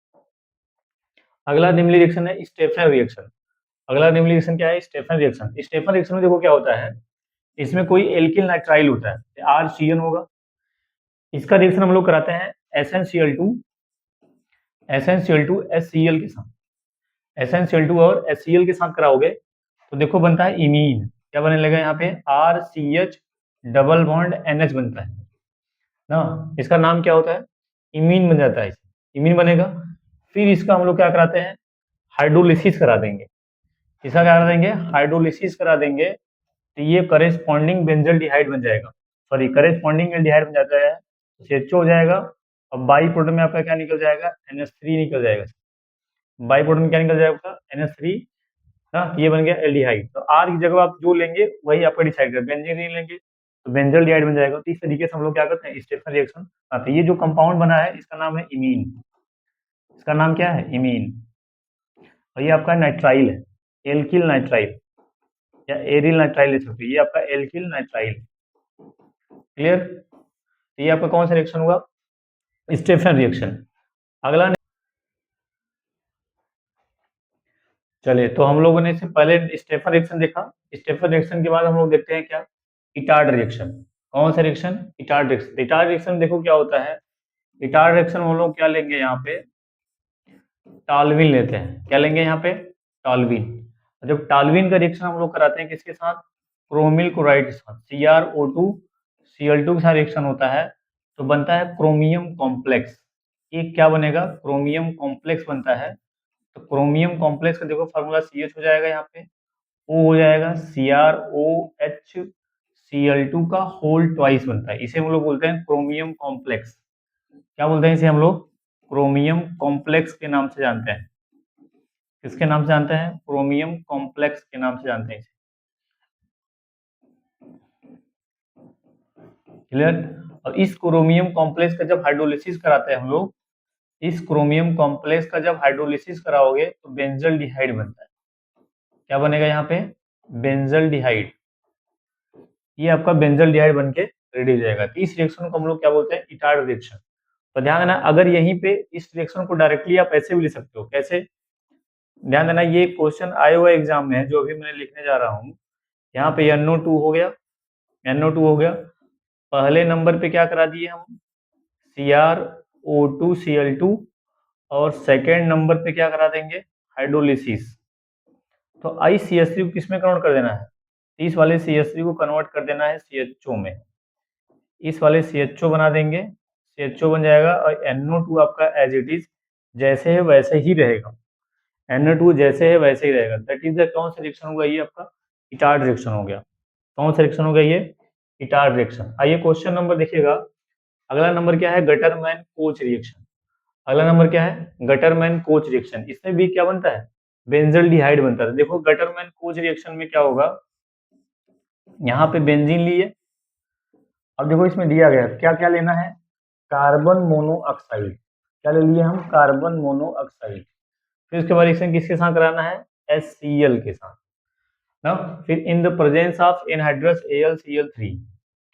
Speaker 1: अगला निम्नलिखित रिएक्शन है स्टेफन रिएक्शन। अगला निम्नलिखित रिएक्शन क्या है, स्टेफन रिएक्शन। स्टेफन रिएक्शन में देखो क्या होता है, इसमें कोई एल्किल नाइट्राइल होता है, RCN होगा। इसका रिएक्शन हम लोग कराते हैं SnCl2 HCl के साथ। SnCl2 और HCl के साथ कराओगे तो देखो बनता है इमीन। क्या बनने लगा, यहाँ पे RCH डबल बॉन्ड NH बनता है ना। इसका नाम क्या होता है, इमीन बन जाता है, इमीन बनेगा। फिर इसका हम लोग क्या कराते हैं, हाइड्रोलिसिस करा देंगे। इसका क्या करा देंगे, हाइड्रोलिसिस करा देंगे। तो ये करेस्पॉन्डिंग बेंजल डिहाइड बन जाएगा, सॉरी करेस्पॉन्डिंग डिहाइड बन जाता है, CHO हो जाएगा। और बाई प्रोडक्ट में आपका क्या निकल जाएगा, NH3 निकल जाएगा। बाई प्रोडक्ट में क्या निकल जाएगा आपका, NH3 ना। ये बन गया एल्डिहाइड। तो आर की जगह आप जो लेंगे वही आपका डिसाइड कर, बेंजीन नहीं लेंगे तो बेंजल डिहाइड बन जाएगा। तो इस तरीके से हम लोग क्या करते हैं, स्टेफन रिएक्शन। तो ये जो कंपाउंड बना है इसका नाम है इमीन। इसका नाम क्या है, इमीन। और ये आपका नाइट्राइल है, एल्किल नाइट्राइल या एरिल नाइट्राइल ले सकते हो। ये आपका एल्किल नाइट्राइल। क्लियर। तो ये आपका कौन सा रिएक्शन हुआ, स्टेफन रिएक्शन। अगला, चलिए तो हम लोगों ने इससे पहले स्टेफन रिएक्शन देखा। स्टेफन रिएक्शन के बाद हम लोग देखते हैं क्या, इटार्ड रिएक्शन। कौन सा reaction, Etard reaction. Etard reaction देखो क्या होता है, इटार्ड रिएक्शन हम लोग क्या लेंगे, यहाँ पे टालविन लेते हैं। क्या लेंगे यहाँ पे, टालविन। जब टालविन का रिएक्शन हम लोग कराते हैं किसके साथ, क्रोमिल क्लोराइड के साथ, CrO2Cl2 के साथ रिएक्शन होता है तो बनता है क्रोमियम कॉम्प्लेक्स। ये क्या बनेगा, क्रोमियम कॉम्प्लेक्स बनता है। तो क्रोमियम कॉम्प्लेक्स का देखो फार्मूला CH हो जाएगा, यहाँ पे O हो जाएगा, CrOHCl2 का होल ट्वाइस बनता है। इसे हम लोग बोलते हैं क्रोमियम कॉम्प्लेक्स। क्या बोलते हैं इसे हम लोग, क्रोमियम कॉम्प्लेक्स के नाम से जानते हैं। किसके नाम से जानते हैं, क्रोमियम कॉम्प्लेक्स के नाम से जानते हैं इसे। क्लियर। और इस क्रोमियम कॉम्प्लेक्स का जब हाइड्रोलिसिस कराते हैं हम लोग, इस क्रोमियम कॉम्प्लेक्स का जब हाइड्रोलिसिस कराओगे तो बेंजल डिहाइड बनता है। क्या बनेगा यहाँ पे, बेंजल डिहाइड। ये आपका बेंजल डिहाइड बन के रेडी हो जाएगा। तो इस रिएक्शन को हम लोग क्या बोलते हैं, इटार्ड रिएक्शन। तो ध्यान देना, अगर यहीं पे इस रिएक्शन को डायरेक्टली आप ऐसे भी लिख सकते हो। कैसे, ध्यान देना, ये क्वेश्चन आए हुए एग्जाम में है जो अभी मैं लिखने जा रहा हूँ। यहाँ पे NO2 हो गया, NO2 हो गया। पहले नंबर पे क्या करा दिए हम, CrO2Cl2। और सेकेंड नंबर पे क्या करा देंगे, हाइड्रोलिसिस। तो ICH3 को किस में कन्वर्ट कर देना है, इस वाले CH3 को कन्वर्ट कर देना है CHO में। इस वाले CHO बना देंगे, CHO बन जाएगा। और NO2 आपका एज इट इज जैसे है वैसे ही रहेगा। NO2 जैसे है वैसे ही रहेगा। दैट इज द कौन सा रिएक्शन होगा, ये आपका इटार्ड रिएक्शन हो गया। कौन सा रिएक्शन हो गया, ये इटार्ड रिएक्शन। आइए क्वेश्चन नंबर देखिएगा। अगला नंबर क्या है, गटरमैन कोच रिएक्शन। अगला नंबर क्या है, गटरमैन कोच रिएक्शन। इसमें भी क्या बनता है, बेंजल डिहाइड बनता है। देखो गटरमैन कोच रिएक्शन में क्या होगा, यहाँ पे बेंजीन लिए। अब देखो इसमें दिया गया क्या क्या लेना है, कार्बन मोनोऑक्साइड, क्या ले लिए हम, कार्बन मोनोऑक्साइड। फिर उसके बाद रिएक्शन किसके साथ कराना है, HCl के साथ ना। फिर in the presence of anhydrous AlCl3,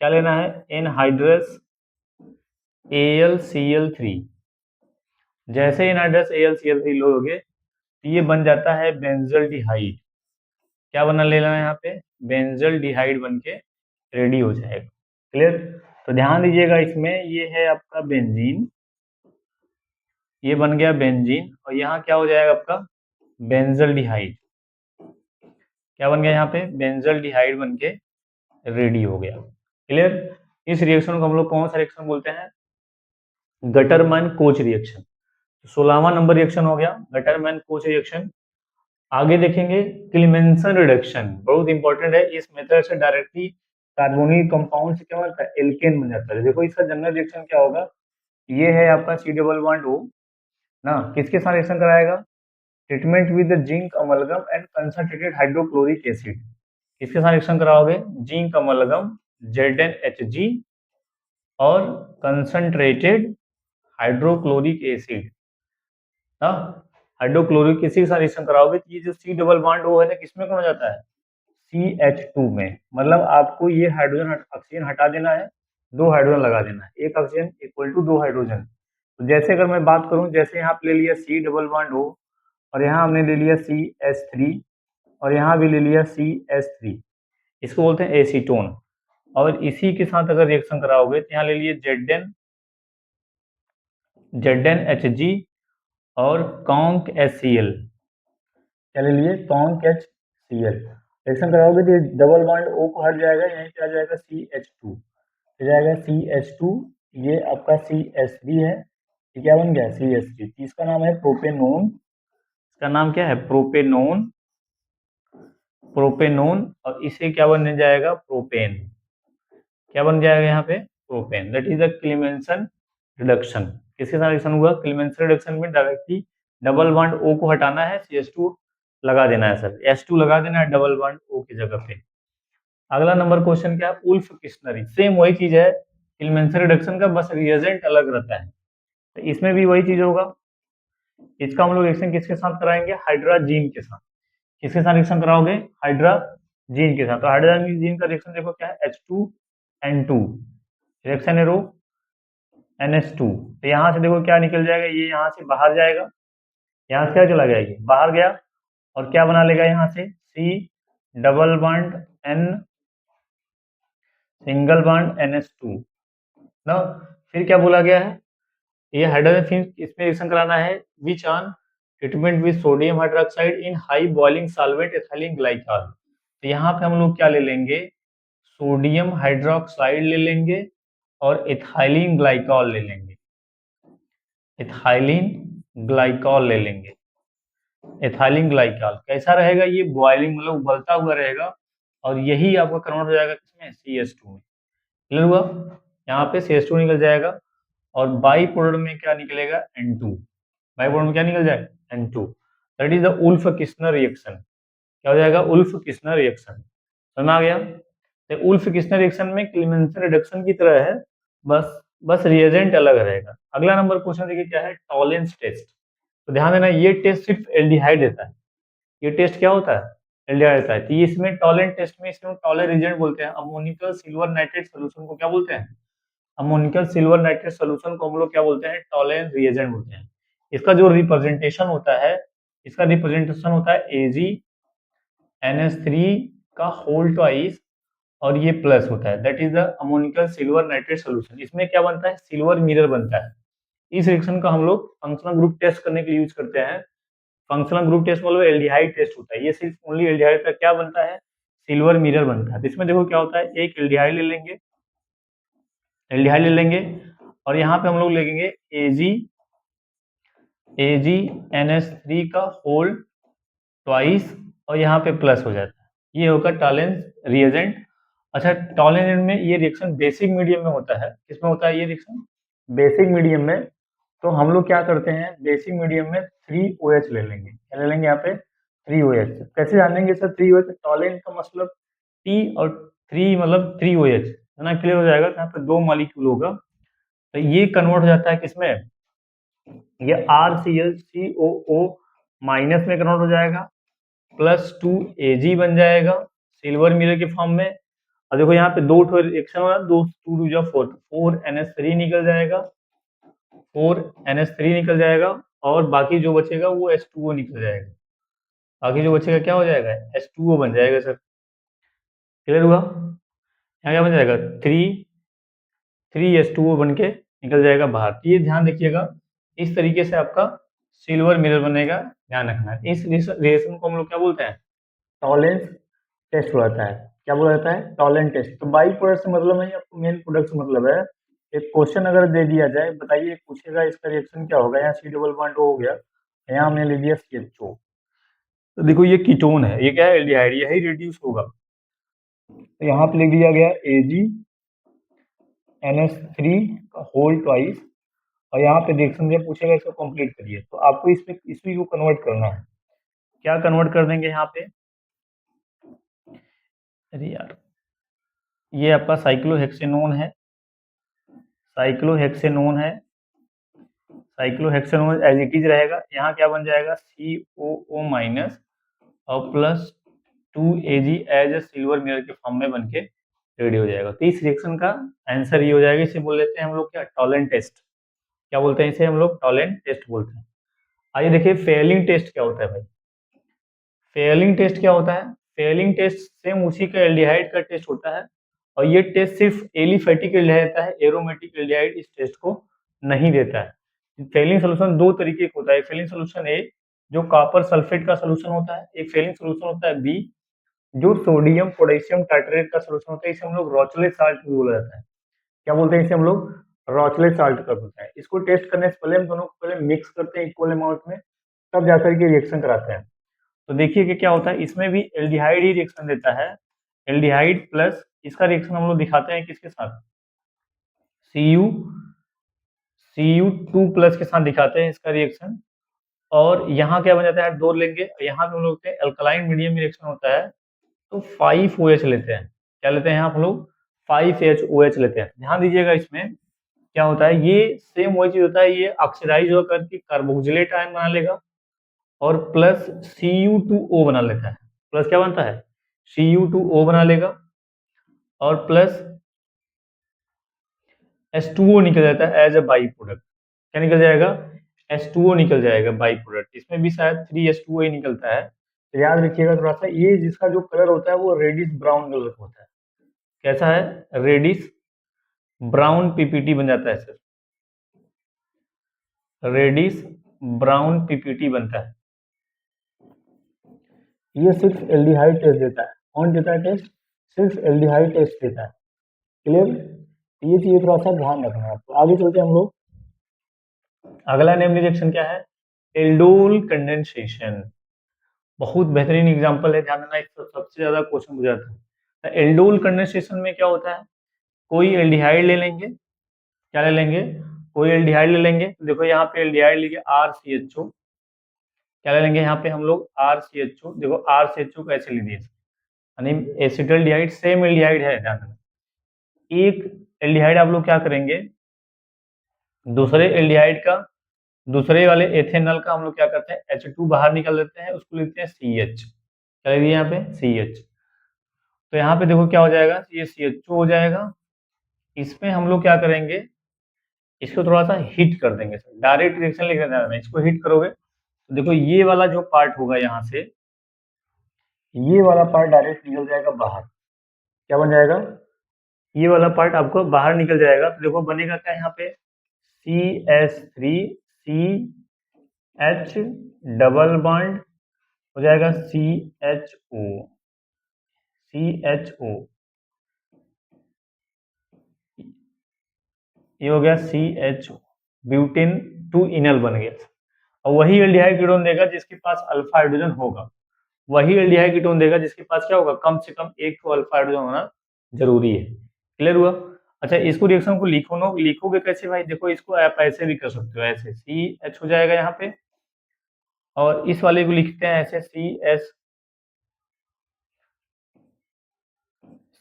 Speaker 1: क्या लेना है, एनहाइड्रस AlCl3। जैसे एनहाइड्रस AlCl3 लोगे तो ये बन जाता है बेंजल्डिहाइड। क्या बना लेना है यहाँ पे, बेंजल्डिहाइड बन के रेडी हो जाएगा। क्लियर। तो ध्यान दीजिएगा इसमें, ये है आपका बेंजीन, ये बन गया बेंजीन, और यहाँ क्या हो जाएगा आपका बेंजल्डिहाइड। क्या बन गया यहाँ पे, बेंजल्डिहाइड बन के रेडी हो गया। क्लियर। इस रिएक्शन को हम लोग कौन सा रिएक्शन बोलते हैं, गटरमैन कोच रिएक्शन। 16वां नंबर रिएक्शन हो गया गटरमैन कोच रिएक्शन। आगे देखेंगे क्लीमेंसन रिडक्शन, बहुत इंपॉर्टेंट है। इस मेथड से डायरेक्टली कार्बोनिल कंपाउंड से क्या बनता है, एल्केन बन जाता है। देखो इसका जनरल रिएक्शन क्या होगा, ये है आपका C+O ना, किसके साथ रिएक्शन कराएगा, treatment with zinc amalgam and concentrated hydrochloric acid. किसके साथ रिएक्शन कराओगे, जिंक अमलगम ZnHg और कंसंट्रेटेड हाइड्रोक्लोरिक एसिड ना। हाइड्रोक्लोरिक एसिड के साथ रिएक्शन कराओगे तो ये जो C+O है ना, किसमें कौन हो जाता है, CH2 में। मतलब आपको ये हाइड्रोजन ऑक्सीजन हटा देना है, 2 हाइड्रोजन लगा देना है, एक ऑक्सीजन इक्वल टू 2 हाइड्रोजन। तो जैसे अगर मैं बात करूं, जैसे यहाँ पे ले लिया C+O और यहाँ हमने ले लिया CH3 और यहाँ भी ले लिया CH3, इसको बोलते हैं एसीटोन। और इसी के साथ अगर रिएक्शन कराओगे तो यहाँ ले लिए ZnHg और कॉन्क HCl, क्या ले लिए, कॉन्क HCl। रिएक्शन कराओगे तो डबल बॉन्ड O को हट जाएगा, यहीं पे आ जाएगा CH2, हो जाएगा CH2, ये आपका CH3 है, ये क्या बन गया CH3। इसका नाम है प्रोपेनोन, इसका नाम क्या है, प्रोपेनोन, प्रोपेनोन। और इसे क्या बन जाएगा, प्रोपेन। क्या बन जाएगा यहाँ पे, propane. That is the क्लीमेंसन reduction. किसके साथ रिएक्शन हुआ, क्लीमेंसन रिडक्शन में डायरेक्टली डबल बॉन्ड O को हटाना है, CH2 लगा देना है सर, H2 लगा देना है डबल बॉन्ड O की जगह पे। अगला नंबर क्वेश्चन क्या है, उल्फ किस्नरी। सेम वही चीज है क्लीमेंसन रिडक्शन का, बस रिएजेंट अलग रहता है। तो इसमें भी वही चीज होगा। इसका हम लोग रिएक्शन किसके साथ कराएंगे, हाइड्राजीन के साथ। किसके साथ रिएक्शन कराओगे, हाइड्राजीन के साथ। तो हाइड्राजीन का रिएक्शन देखो क्या है, H2N2, रिएक्शन एरो NH2। तो यहाँ से देखो क्या निकल जाएगा, ये यहाँ से बाहर जाएगा, यहाँ से क्या चला गया, ये बाहर गया, और क्या बना लेगा यहाँ से, C double bond N single bond NH2 ना। फिर क्या बोला गया है, ये हाइड्रोजन फिर इसमें रिएक्शन कराना है, which on treatment with sodium hydroxide in high boiling solvent ethylene glycol. तो यहाँ पे हम लोग क्या ले लेंगे, सोडियम हाइड्रोक्साइड ले लेंगे और एथिलीन ग्लाइकॉल ले लेंगे, एथिलीन ग्लाइकॉल ले लेंगे। एथिलीन ग्लाइकॉल कैसा रहेगा, ये बॉइलिंग मतलब उबलता हुआ रहेगा, और यही आपका कन्वर्ट हो जाएगा किसमें, CH2 में। क्लियर हुआ, यहाँ पे CH2 निकल जाएगा, और बाई प्रोडक्ट में क्या निकलेगा, N2। बाई प्रोडक्ट में क्या निकल जाएगा, N2। That is the Wolff Kishner reaction. क्या हो जाएगा, उल्फ किस्नर रिएक्शन। समझ में आ गया। तो उल्फ किस्नर रिएक्शन में क्लीमेंसन रिडक्शन की तरह है, बस रिएजेंट अलग रहेगा। अगला नंबर क्वेश्चन देखिए क्या है, टॉलेंस टेस्ट। तो ध्यान देना, ये टेस्ट सिर्फ एल्डिहाइड देता है। ये टेस्ट क्या होता है, एल्डिहाइड देता है। तो इसमें टॉलेंट टेस्ट में इसमें टॉलेंट रिएजेंट बोलते हैं। अमोनिकल सिल्वर नाइट्रेट सोल्यूशन को क्या बोलते हैं, अमोनिकल सिल्वर नाइट्रेट सोल्यूशन को हम लोग क्या बोलते हैं, टॉलेंट रिएजेंट बोलते हैं। इसका जो रिप्रेजेंटेशन होता है, इसका रिप्रेजेंटेशन होता है AgNH3 का होल ट्वाइस, और ये प्लस होता है, that is the ammoniacal silver nitrate solution. इसमें क्या बनता है, सिल्वर मिरर बनता है। इस रिएक्शन का हम लोग फंक्शनल ग्रुप टेस्ट करने के लिए यूज करते हैं। फंक्शनल ग्रुप टेस्ट मतलब एल्डिहाइड टेस्ट होता है, ये सिर्फ ओनली एल्डिहाइड का क्या बनता है, सिल्वर मिरर बनता है। तो इसमें देखो क्या होता है, एक एल्डिहाइड ले लेंगे, एल्डिहाइड ले लेंगे, और यहाँ पे हम लोग लेंगे AgNH3 का होल ट्वाइस, और यहाँ पे प्लस हो जाता है, ये होगा टॉलेंस रिएजेंट। अच्छा, टॉलेंस में ये रिएक्शन बेसिक मीडियम में होता है। किसमें होता है ये रिएक्शन, बेसिक मीडियम में। तो हम लोग क्या करते हैं, बेसिक मीडियम में 3OH ले लेंगे। क्या ले लेंगे यहाँ पे, 3OH। कैसे जानेंगे सर 3OH, टॉलेंस का मतलब T और 3 मतलब 3OH है ना, क्लियर हो जाएगा। यहाँ पे 2 मॉलिक्यूल होगा, तो ये कन्वर्ट हो जाता है किसमें, ये RClCOO माइनस में कन्वर्ट हो जाएगा, +2Ag बन जाएगा सिल्वर मिरर के फॉर्म में। और देखो यहाँ पे दो रिएक्शन हो रहा है, 2 4NH3 निकल जाएगा, 4NH3 निकल जाएगा, और बाकी जो बचेगा वो H2O निकल जाएगा। बाकी जो बचेगा क्या हो जाएगा, H2O बन जाएगा सर। क्लियर हुआ, यहाँ क्या बन जाएगा, 3H2O बन के निकल जाएगा बाहर। तो ये ध्यान रखिएगा, इस तरीके से आपका सिल्वर मिरर बनेगा, ध्यान रखना है। इस रिएक्शन को हम लोग क्या बोलते हैं, टॉलेंस टेस्ट हो जाता है। क्या बोला जाता है, टॉलेंट टेस्ट। तो बाई प्रोडक्ट से मतलब नहीं, आपको मेन प्रोडक्ट से मतलब है। एक क्वेश्चन अगर दे दिया जाए, बताइए पूछेगा इसका रिएक्शन क्या होगा, यहाँ C डबल बॉन्ड हो गया, यहाँ हमने ले लिया CHO। तो देखो ये कीटोन है, ये क्या है, एल्डिहाइड, यही रिड्यूस होगा। तो यहाँ पे लिख दिया गया AgNH3 होल ट्वाइस, और यहाँ पे रिएक्शन जब पूछेगा इसको कंप्लीट करिए, तो आपको इसमें इसी को कन्वर्ट करना है। क्या कन्वर्ट कर देंगे यहाँ पे, अरे यार, ये आपका साइक्लोहेक्सेनोन है, साइक्लोहेक्सेनोन है, साइक्लोहेक्सेनोन एज इट इज रहेगा। यहाँ क्या बन जाएगा, COO माइनस और +2Ag as a silver mirror के फॉर्म में बन के रेडी हो जाएगा। तो इस रिएक्शन का आंसर ये हो जाएगा। इसे बोल लेते हैं हम लोग क्या, टॉलेंट टेस्ट। क्या बोलते हैं इसे हम लोग, टॉलेंट टेस्ट बोलते हैं। आइए देखिए फेयलिंग टेस्ट क्या होता है भाई। फेयलिंग टेस्ट क्या होता है, फेयलिंग टेस्ट सेम उसी का एल्डिहाइड का टेस्ट होता है, और ये टेस्ट सिर्फ एलिफेटिक एल्डिहाइड देता है, एरोमेटिक एल्डिहाइड इस टेस्ट को नहीं देता है। फेलिंग सोल्यूशन दो तरीके का होता है, फेलिंग सोल्यूशन ए जो कॉपर सल्फेट का सोल्यूशन होता है, एक फेलिंग सोल्यूशन होता है बी जो सोडियम पोटेशियम टाइट्रेट का सोल्यूशन होता है। इसे हम लोग रॉचलेट साल्ट भी बोला जाता है। क्या बोलते हैं इसे हम लोग, रॉचलेट साल्ट का बोलते हैं। इसको टेस्ट करने से पहले हम दोनों को पहले मिक्स करते हैं इक्वल अमाउंट में, तब जाकर के रिएक्शन कराते हैं। तो देखिए कि क्या होता है, इसमें भी एल्डिहाइड ही रिएक्शन देता है, एल्डिहाइड प्लस इसका रिएक्शन हम लोग दिखाते हैं किसके साथ, Cu2 प्लस के साथ दिखाते हैं इसका रिएक्शन। और यहाँ क्या बन जाता है, दो लेंगे, यहाँ पे हम लोग अल्कलाइन मीडियम रिएक्शन होता है, तो 5OH लेते हैं। क्या लेते हैं हम लोग, 5HOH लेते हैं। ध्यान दीजिएगा इसमें क्या होता है, ये सेम वही चीज होता है, ये ऑक्सीडाइज होकर के कार्बोक्सिलेट आयन बना लेगा और प्लस Cu2O बना लेता है। प्लस क्या बनता है, Cu2O बना लेगा और प्लस H2O निकल जाता है एज ए बाई प्रोडक्ट। क्या निकल जाएगा, H2O निकल जाएगा बाई प्रोडक्ट। इसमें भी शायद 3H2O ही निकलता है। तो याद रखिएगा थोड़ा सा, ये जिसका जो कलर होता है वो रेडिश ब्राउन कलर का होता है। कैसा है, रेडिश ब्राउन PPT बन जाता है सर, रेडिश ब्राउन PPT बनता है। ये सिर्फ एल्डिहाइड टेस्ट देता है। कौन देता है टेस्ट, सिर्फ एल्डिहाइड टेस्ट देता है। क्लियर, ये चीज थोड़ा सा ध्यान रखना है। तो आगे चलते हैं हम लोग, अगला नेम रिएक्शन क्या है, एल्डोल कंडेंसेशन। बहुत बेहतरीन एग्जांपल है, ध्यान देना, इससे सबसे ज्यादा क्वेश्चन पूछा था। एल्डोल कंडेंसेशन में क्या होता है, कोई एल्डिहाइड ले लेंगे, क्या ले लेंगे, कोई एल्डिहाइड ले लेंगे। तो देखो यहाँ पे एल्डिहाइड लीजिए RCHO, क्या ले लेंगे यहाँ पे हम लोग RCHO। देखो RCHO कैसे लीजिए, यानी एसिटल्डिहाइड सेम एल्डिहाइड है, ध्यान देना। एक एल्डिहाइड आप लोग क्या करेंगे, दूसरे एल्डिहाइड का, दूसरे वाले एथेनॉल का हम लोग क्या करते हैं, H2 बाहर निकाल देते हैं, उसको लिखते हैं CH। क्या लिख दिया यहाँ पे, CH। तो यहाँ पे देखो क्या हो जाएगा, ये CHO हो जाएगा। इसमें हम लोग क्या करेंगे, इसको थोड़ा सा हिट कर देंगे, डायरेक्ट रिएक्शन लिख देना है। इसको हिट करोगे तो देखो ये वाला जो पार्ट होगा यहाँ से, ये वाला पार्ट डायरेक्ट निकल जाएगा बाहर। क्या बन जाएगा, ये वाला पार्ट आपको बाहर निकल जाएगा। तो देखो बनेगा क्या यहाँ पे, CH डबल बॉन्ड हो जाएगा CHO, ये हो गया CHO, ब्यूटेन 2 इनल बन गया। और वही एल्डिहाइड कीटोन देगा जिसके पास अल्फा हाइड्रोजन होगा, वही एल्डिहाइड कीटोन देगा जिसके पास क्या होगा, कम से कम एक तो अल्फा हाइड्रोजन होना जरूरी है। क्लियर हुआ। अच्छा, इसको रिएक्शन को लिखोगे कैसे भाई, देखो इसको आप ऐसे भी कर सकते हो, ऐसे CH हो जाएगा यहाँ पे, और इस वाले को लिखते हैं ऐसे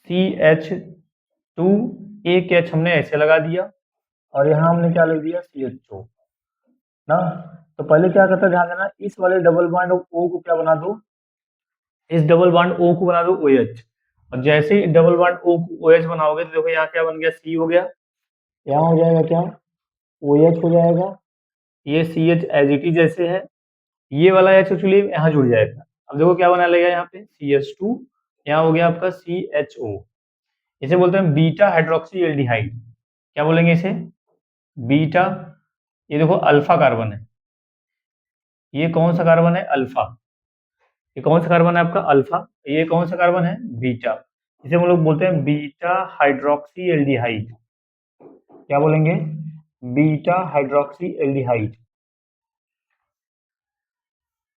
Speaker 1: CH2 एक H हमने ऐसे लगा दिया, और यहाँ हमने क्या लिख दिया CHO ना। तो पहले क्या करता है ध्यान देना, इस वाले डबल बॉन्ड O को क्या बना दो, इस डबल बॉन्ड O को बना दो OH, और जैसे ही डबल बॉन्ड O को OH बनाओगे तो देखो यहाँ क्या बन गया, C हो गया, यहाँ हो जाएगा क्या OH हो जाएगा, ये CH एज इट इज जैसे है, ये वाला H एक्चुअली यहाँ जुड़ जाएगा। अब देखो क्या बना लेगा यहाँ पे CH2, यहाँ हो गया आपका CHO। इसे बोलते हैं बीटा हाइड्रोक्सी एल्डिहाइड। क्या बोलेंगे इसे, बीटा। ये देखो अल्फा कार्बन है, ये कौन सा कार्बन है, अल्फा। ये कौन सा कार्बन है आपका, अल्फा। ये कौन सा कार्बन है, बीटा। इसे हम लोग बोलते हैं बीटा हाइड्रोक्सी एल्डिहाइड। क्या बोलेंगे, beta hydroxy aldehyde,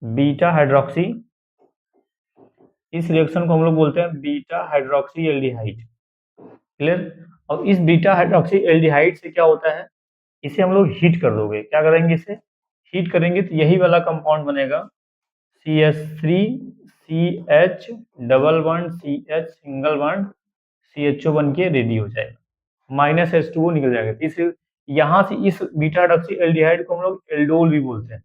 Speaker 1: beta hydroxy. इस रिएक्शन को हम लोग बोलते हैं बीटा हाइड्रोक्सी एल्डिहाइड। क्लियर। अब इस बीटा हाइड्रोक्सी एल्डिहाइड से क्या होता है, इसे हम लोग हीट कर दोगे, क्या करेंगे, इसे हीट करेंगे तो यही वाला कंपाउंड बनेगा CH3 CH double bond CH single bond CHO बन के रेडी हो जाएगा, -H2O निकल जाएगा। तीसरे यहाँ से इस बीटा हाइड्रोक्सी एल्डिहाइड को हम लोग एल्डोल भी बोलते हैं।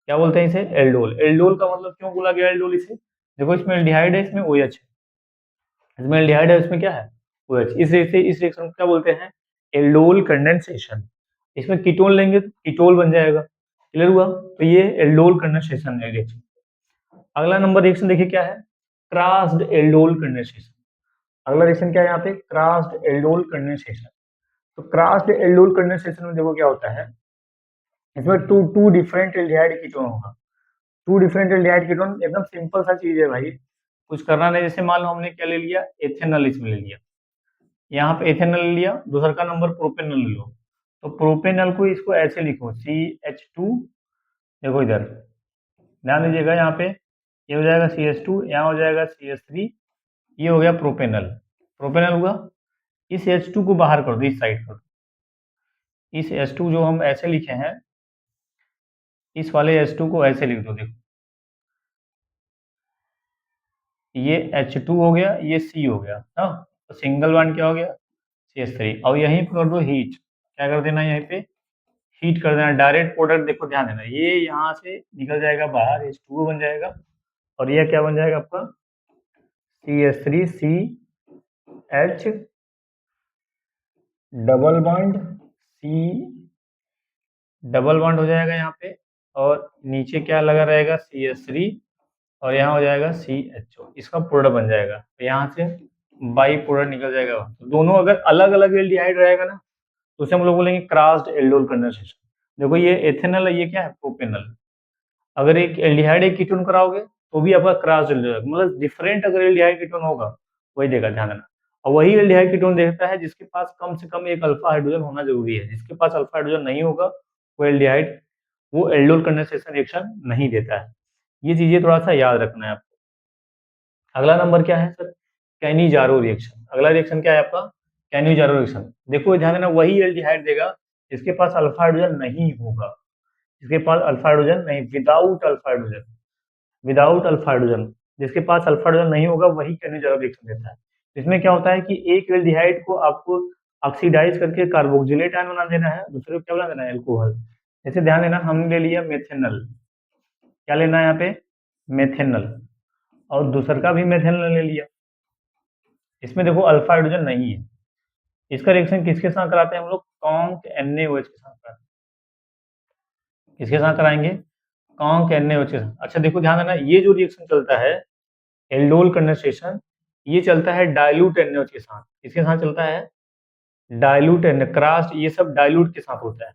Speaker 1: क्या बोलते हैं इसे, एल्डोल। एल्डोल का मतलब क्यों बोला गया एल्डोल इसे, देखो इसमें एल्डिहाइड है, इसमें OH है, इसमें एल्डिहाइड है, इसमें क्या है OH। इस रिएक्शन को क्या बोलते हैं, एल्डोल कंडेंसेशन। इसमें कीटोन लेंगे तो कीटोल बन जाएगा। क्लियर हुआ, तो ये एल्डोल कंडेंसेशन है रिएक्शन। अगला नंबर रिएक्शन देखिए क्या है, क्रॉस्ड एल्डोल कंडेंसेशन। अगला रिएक्शन क्या है यहाँ पे, क्रॉस्ड एल्डोल कंडेंसेशन। तो क्रॉस्ड एल्डोल कंडेंसेशन में देखो क्या होता है, इसमें टू डिफरेंट एल्डिहाइड कीटोन होगा। टू डिफरेंट एल्डिहाइड कीटोन, एकदम सिंपल सा चीज है भाई, कुछ करना नहीं। जैसे मान लो हमने क्या ले लिया, एथेनॉल इसमें ले लिया, यहाँ पे एथेनॉल ले लिया, दूसरा का नंबर प्रोपेनॉल ले लो। तो प्रोपेनॉल को इसको ऐसे लिखो CH2, देखो इधर ध्यान दीजिएगा, यहाँ पे ये हो जाएगा CH2, यहाँ हो जाएगा CH3, ये हो गया प्रोपेनॉल। प्रोपेनॉल हुआ, इस H2 को बाहर कर दो, इस साइड कर दो। इस H2 जो हम ऐसे लिखे हैं, इस वाले H2 को ऐसे लिख दो, देखो ये H2 हो गया, ये C हो गया ना, तो सिंगल बॉन्ड क्या हो गया, CH3। और यहीं पे कर दो हीट, क्या कर देना यहीं पे, हीट कर देना। डायरेक्ट प्रोडक्ट देखो ध्यान देना, ये यहाँ से निकल जाएगा बाहर, H2O बन जाएगा, और यह क्या बन जाएगा आपका CH3CH double bond C double bond हो जाएगा यहाँ पे, और नीचे क्या लगा रहेगा CH3, और यहाँ हो जाएगा CHO, इसका प्रोडक्ट बन जाएगा। तो यहाँ से बाई प्रोडक्ट निकल जाएगा। तो दोनों अगर अलग अलग एल्डिहाइड रहेगा ना, तो उसे हम लोग बोलेंगे क्रॉस्ड एल्डोल कंडेंसेशन। देखो ये एथेनॉल है, ये क्या है प्रोपेनॉल। अगर एक एल्डिहाइड एक कीटोन कराओगे तो भी आपका क्रॉस एल्डिहाइड, मतलब डिफरेंट अगर एल्डिहाइड कीटोन होगा वही देगा, ध्यान देना। और वही एल्डिहाइड कीटोन देखता है जिसके पास कम से कम एक अल्फा हाइड्रोजन होना जरूरी है। जिसके पास अल्फा हाइड्रोजन नहीं होगा वो एल्डिहाइड, वो एल्डोल कंडेंसेशन रिएक्शन नहीं देता है। ये चीजें थोड़ा सा याद रखना है आपको। अगला नंबर क्या है सर, कैनिजारो रिएक्शन। अगला रिएक्शन क्या है आपका, कैनिजारो रिएक्शन। देखो ध्यान देना, वही एल्डिहाइड देगा जिसके पास अल्फा हाइड्रोजन नहीं होगा, जिसके पास अल्फा हाइड्रोजन नहीं, without alpha hydrogen, without alpha hydrogen, जिसके पास अल्फा हाइड्रोजन नहीं होगा वही कैनिजारो रिएक्शन देता है। इसमें क्या होता है कि एक एल्डिहाइड को आपको ऑक्सीडाइज करके कार्बोक्सिलेट आयन बना देना है, दूसरे को क्या बना देना है, एल्कोहल। जैसे ध्यान देना, हमने ले लिया मेथेनल, क्या लेना है यहाँ पे, मेथेनल, और दूसर का भी मेथेनल ले लिया। इसमें देखो अल्फा हाइड्रोजन नहीं है, इसका रिएक्शन किसके साथ कराते हैं हम लोग, कॉन्क NaOH के साथ कराते हैं। किसके साथ कराएंगे, कॉन्क NaOH के साथ। अच्छा देखो ध्यान देना, ये जो रिएक्शन चलता है एल्डोल कंडेंसेशन, ये चलता है डाइल्यूट NaOH के साथ। किसके साथ चलता है, डाइल्यूट क्रॉस्ड, ये सब डाइल्यूट के साथ होता है।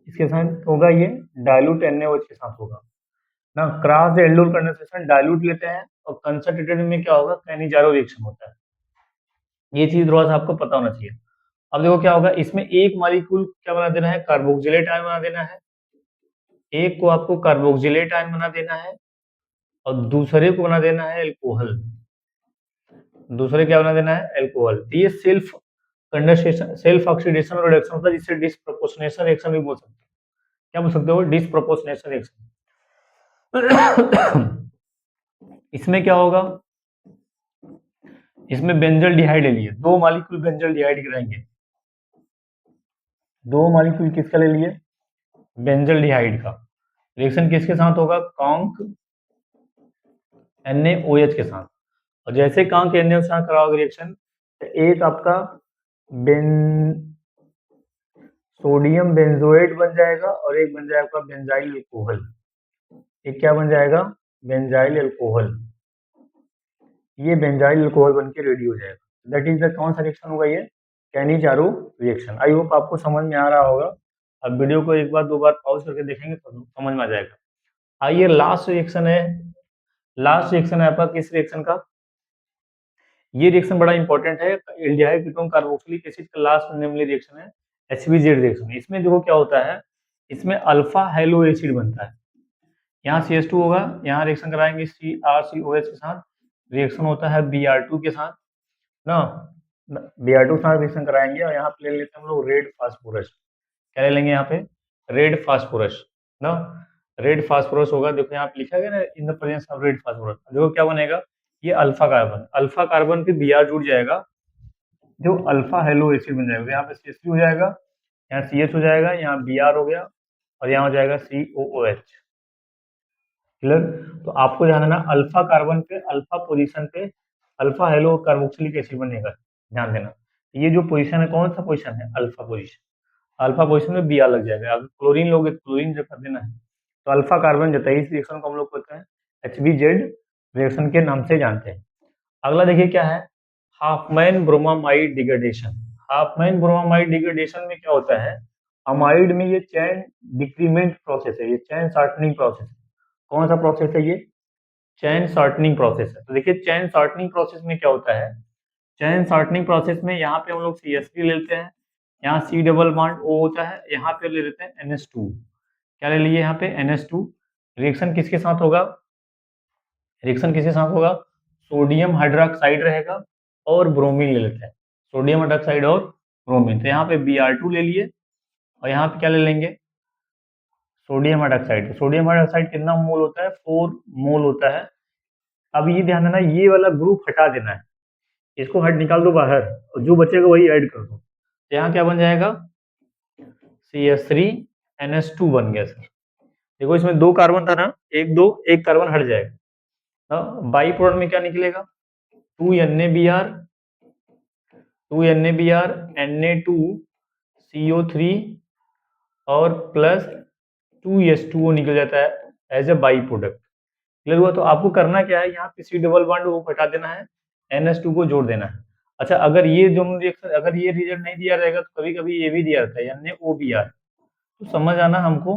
Speaker 1: इसके साथ होगा ये डाइल्यूट NaOH के साथ होगा ना। क्रॉस्ड एल्डोल कंडेंसेशन डाइल्यूट लेते हैं, और कंसंट्रेटेड में क्या होगा, कैनिजारो रिएक्शन होता है। ये चीज थोड़ा सा आपको पता होना चाहिए। अब देखो क्या होगा, इसमें एक मॉलिक्यूल क्या बना देना है, कार्बोक्सिलेट आयन बना देना है, एक को आपको कार्बोक्सिलेट आयन बना देना है, और दूसरे को बना देना है एल्कोहल। दूसरे क्या बना देना है, एल्कोहल। तो ये सेल्फ कंडेंसेशन, सेल्फ ऑक्सीडेशन और रिडक्शन होता है, जिससे डिस्प्रोपोर्शनेशन रिएक्शन भी बोल सकते हो। क्या बोल सकते हो, डिस्प्रोपोर्शनेशन रिएक्शन। इसमें क्या होगा, इसमें बेंजल डिहाइड ले लिए, दो मॉलिक्यूल बेंजल डिहाइड के रहेंगे, दो मॉलिक्यूल किसका ले लिए, बेंजल्डिहाइड का। रिएक्शन किसके साथ होगा, कॉन्क NaOH के साथ। और जैसे कॉन्क NaOH के साथ कराओगे रिएक्शन, तो एक आपका बेन सोडियम बेंजोएट बन जाएगा और एक बन जाएगा बेंजाइल अल्कोहल। एक क्या बन जाएगा, बेंजाइल अल्कोहल। ये बेंजाइल अल्कोहल बन के रेडी हो जाएगा। दैट इज द कौन सा रिएक्शन होगा, ये कैनिचारो रिएक्शन। आई होप आपको समझ में आ रहा होगा। अब वीडियो को एक बार दो बार पॉज करके देखेंगे तो समझ में आ जाएगा। आइए लास्ट रिएक्शन है, लास्ट रिएक्शन है आपका किस रिएक्शन का, ये रिएक्शन बड़ा इंपॉर्टेंट है। एल्डिहाइड कीटोन कार्बोक्सिलिक एसिड का लास्ट नेमली रिएक्शन है HBZ रिएक्शन। इसमें देखो क्या होता है, इसमें अल्फा हेलो एसिड बनता है। यहाँ CH2 होगा, यहाँ रिएक्शन कराएंगे CrCOH के साथ, रिएक्शन होता है Br2 के साथ ना, Br2 के साथ रिएक्शन कराएंगे और यहाँ पे ले लेते हैं हम लोग रेड फास्फोरस। क्या ले लेंगे यहाँ पे, रेड फास्फोरस ना, रेड फास्फोरस होगा। देखो यहाँ पे लिखा गया ना, in the presence of red phosphorus. देखो क्या बनेगा, ये अल्फा कार्बन, अल्फा कार्बन पे Br जुड़ जाएगा, जो अल्फा हेलो एसिड बन जाएगा। यहाँ पे CH3 हो जाएगा, यहाँ CH हो जाएगा, यहाँ Br हो गया और यहाँ हो जाएगा COOH। क्लियर। तो आपको ध्यान देना, अल्फा कार्बन पे, अल्फा पोजीशन पे अल्फा हेलो कार्बोक्सिलिक एसिड बनेगा, ध्यान देना। ये जो पोजीशन है कौन सा पोजीशन है, अल्फा पोजीशन। अल्फा पोजीशन में Br लग जाएगा। अगर क्लोरीन लोगे, क्लोरीन जो कर देना है, तो अल्फा कार्बन जाता है। इस रिएक्शन को हम लोग कहते हैं HBZ रिएक्शन के नाम से जानते हैं। अगला देखिए क्या है, Hopman bromamide degradation. Hopman bromamide degradation में क्या होता है, अमाइड में ये चैन डिक्रीमेंट प्रोसेस है, ये चैन शॉर्टनिंग प्रोसेस है। कौन सा प्रोसेस है ये, चैन शॉर्टनिंग प्रोसेस है। तो देखिए चैन शॉर्टनिंग प्रोसेस में क्या होता है, चैन शॉर्टनिंग प्रोसेस में यहाँ पे हम लोग CH3 लेते हैं, यहाँ C डबल बॉन्ड O होता है, यहाँ पे ले लेते हैं NH2। क्या ले लिए यहाँ पे, NH2। रिएक्शन किसके साथ होगा, रिएक्शन किसके साथ होगा, सोडियम हाइड्रोक्साइड रहेगा और ब्रोमीन ले लेते हैं, सोडियम हाइड्रोक्साइड और ब्रोमीन। तो यहाँ पे Br2 ले लिए और यहाँ पे क्या ले लेंगे, सोडियम हाइड्रोक्साइड। सोडियम हाइड्रोक्साइड कितना मोल होता है, 4 मोल होता है। अब ये ध्यान देना, ये वाला ग्रुप हटा देना है, इसको हट निकाल दो बाहर और जो बचेगा वही ऐड कर दो। तो यहाँ क्या बन जाएगा, CH3NH2 बन गया सर। देखो इसमें दो कार्बन था ना, एक दो, एक कार्बन हट जाएगा। बाई प्रोडक्ट में क्या निकलेगा, 2NaBr, 2NaBr, Na2CO3 और प्लस 2H2O निकल जाता है as a byproduct. Clear हुआ। तो आपको करना क्या है, यहाँ पे C डबल बॉन्ड वो हटा देना है, NH2 को जोड़ देना है। अच्छा, अगर ये जो रिएक्शन, अगर ये रिजल्ट नहीं दिया रहेगा तो कभी कभी ये भी दिया रहता है, NaOBr। तो समझ आना, हमको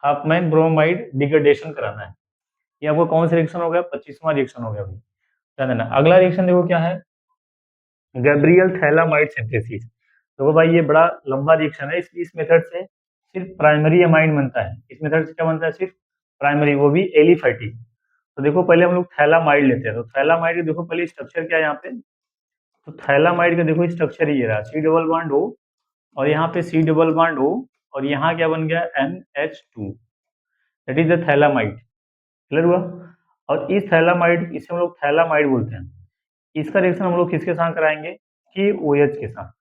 Speaker 1: हाफमैन ब्रोमाइड डिग्रेडेशन कराना है। ये आपको कौन सा रिएक्शन हो गया, 25वां रिएक्शन हो गया भाई, ध्यान देना। अगला रिएक्शन देखो क्या है, गैब्रियल थैलामाइड सिंथेसिस। तो भाई ये बड़ा लंबा रिएक्शन है। इस मेथड से सिर्फ प्राइमरी अमाइन बनता है। इस मेथड से क्या बनता है, सिर्फ प्राइमरी, वो भी एलिफैटिक। तो देखो पहले हम लोग थैलामाइड लेते हैं। तो थैलामाइड का देखो पहले स्ट्रक्चर क्या है यहाँ पे, तो थैलामाइड का देखो स्ट्रक्चर ये रहा, C डबल बॉन्ड O और यहाँ पे C डबल बॉन्ड O और यहाँ क्या बन गया, NH2। That is the phthalimide. Clear हुआ। और इस थैलामाइड, इसे हम लोग थैलामाइड बोलते हैं। इसका रिएक्शन हम लोग किसके साथ कराएंगे, KOH के साथ।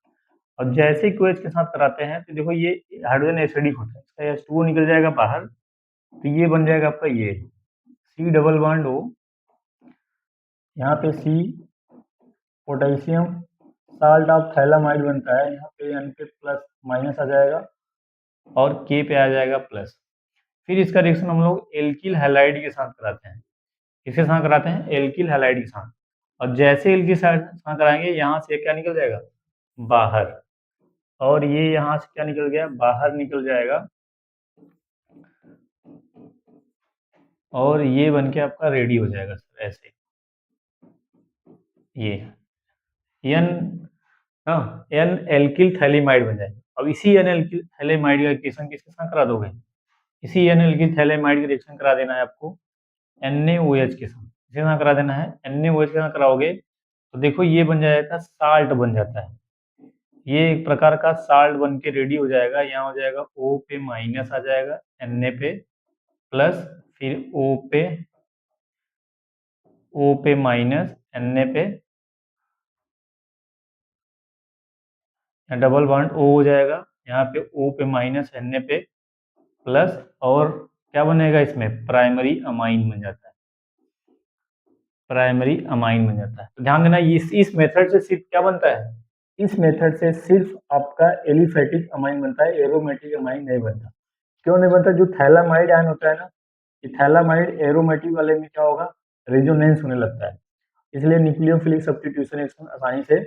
Speaker 1: और जैसे KOH के साथ कराते हैं तो देखो ये हाइड्रोजन एसिडिक होता है, इसका H2O निकल जाएगा बाहर, तो ये बन जाएगा आपका ये C डबल बॉन्ड O, यहाँ पे C potassium salt of phthalimide बनता है, यहाँ पे N पे प्लस माइनस आ जाएगा और K पे आ जाएगा प्लस। फिर इसका रिएक्शन हम लोग एल्किल हैलाइड के साथ कराते हैं। किसके साथ कराते हैं, एल्किल हैलाइड के साथ। और जैसे एल्किल साथ कराएंगे, यहाँ से क्या निकल जाएगा, बाहर, और ये यहाँ से क्या निकल गया, बाहर निकल जाएगा, और ये बन के आपका रेडी हो जाएगा सर ऐसे। ये एन, हाँ, एन एल्किल थैलेमाइड बन जाएगा। अब इसी एन एल्किल थैलेमाइड का रिएक्शन किसके साथ करा दोगे, इसी एन एल्किल थैलेमाइड का रिएक्शन करा देना है आपको NaOH के साथ। किसके साथ करा देना है, NaOH के साथ कराओगे तो देखो ये बन जाएगा, साल्ट बन जाता है। ये एक प्रकार का साल्ट बन के रेडी हो जाएगा। यहाँ हो जाएगा O पे माइनस आ जाएगा, Na पे प्लस, फिर O पे माइनस, Na पे डबल बॉन्ड O हो जाएगा, यहाँ पे O पे माइनस, Na पे प्लस, और क्या बनेगा इसमें, प्राइमरी अमाइन बन जाता है, प्राइमरी अमाइन बन जाता है। तो ध्यान देना, इस मेथड से सिर्फ क्या बनता है, इस मेथड से सिर्फ आपका एलिफेटिक अमाइन बनता है, एरोमेटिक अमाइन नहीं बनता। क्यों नहीं बनता, जो थैलामाइड आयन होता है ना, ये थैलामाइड एरोमेटिक वाले में क्या होगा, रेजोनेंस होने लगता है, इसलिए न्यूक्लियोफिलिक सब्स्टिट्यूशन रिएक्शन आसानी से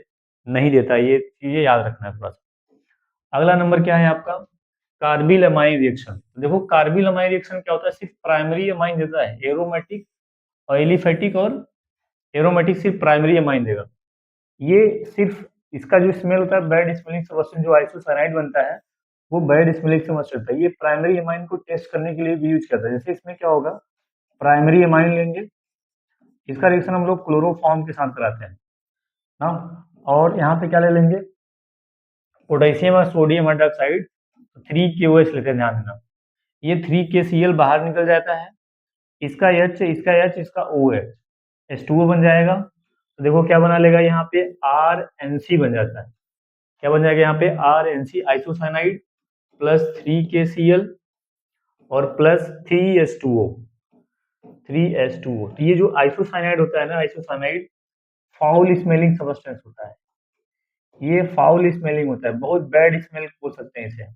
Speaker 1: नहीं देता। ये चीजें याद रखना है थोड़ा सा। अगला नंबर क्या है आपका, कार्बिल अमाइन रिएक्शन। देखो कार्बिल अमाइन रिएक्शन क्या होता है, सिर्फ प्राइमरी अमाइन देता है, एरोमेटिक और एलिफेटिक और एरोमेटिक सिर्फ प्राइमरी अमाइन देगा। ये सिर्फ इसका जो स्मेल होता है, बैड स्मेलिंग सब्सटेंस जो आइसोसाइनाइड बनता है, वो बैड स्मेलिंग सब्सटेंस होता है। ये प्राइमरी अमाइन को टेस्ट करने के लिए भी यूज करता है। जैसे इसमें क्या होगा, प्राइमरी अमाइन लेंगे, इसका रिएक्शन हम लोग क्लोरोफॉर्म के साथ कराते हैं ना, और यहाँ पे क्या ले लेंगे, पोटेशियम और सोडियम हाइड्रोक्साइड, 3KOH लेते हैं, ध्यान देना। ये 3KCl बाहर निकल जाता है, इसका H, इसका H, इसका OH, H2O बन जाएगा। तो देखो क्या बना लेगा, यहाँ पे RNC बन जाता है। क्या बन जाएगा यहाँ पे, RNC आइसोसाइनाइड प्लस 3KCl और प्लस 3H2O। तो ये जो आइसोसाइनाइड होता है ना, आइसोसाइनाइड फाउल स्मेलिंग सब्सटेंस होता है, ये फाउल स्मेलिंग होता है, बहुत बैड स्मेल बोल सकते हैं इसे।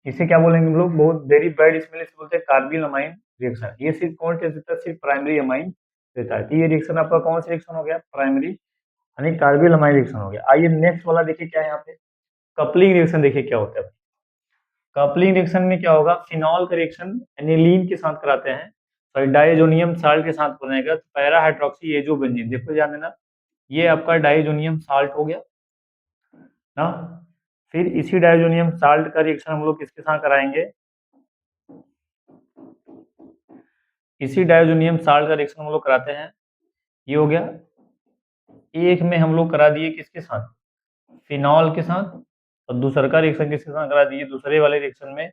Speaker 1: इसे क्या बोलेंगे हम लोग, बहुत वेरी बैड स्मेल से बोलते हैं कार्बिल अमाइन रिएक्शन। ये सिर्फ कौन टेस्ट देता है, सिर्फ प्राइमरी अमाइन देता है। तो ये रिएक्शन आपका कौन सा रिएक्शन हो गया, प्राइमरी यानी कार्बिल अमाइन रिएक्शन हो गया। आइए नेक्स्ट वाला देखिए क्या है यहाँ पे, कपलिंग रिएक्शन। देखिए क्या होता है, कपलिंग रिएक्शन में क्या होगा, फिनॉल का रिएक्शन एनिलीन के साथ कराते हैं, तो डाइजोनियम साल्ट के साथ बनेगा, तो पैरा हाइड्रोक्सी एजोबेंजीन। देखो ध्यान देना, ये आपका डाइजोनियम साल्ट हो गया ना। फिर इसी डाइजोनियम साल्ट का रिएक्शन हम लोग किसके साथ कराएंगे, इसी डाइजोनियम साल्ट का रिएक्शन हम लोग कराते हैं, ये हो गया। एक में हम लोग करा दिए किसके साथ, फिनॉल के साथ, और दूसरा का रिएक्शन किसके साथ करा दिए, दूसरे वाले रिएक्शन में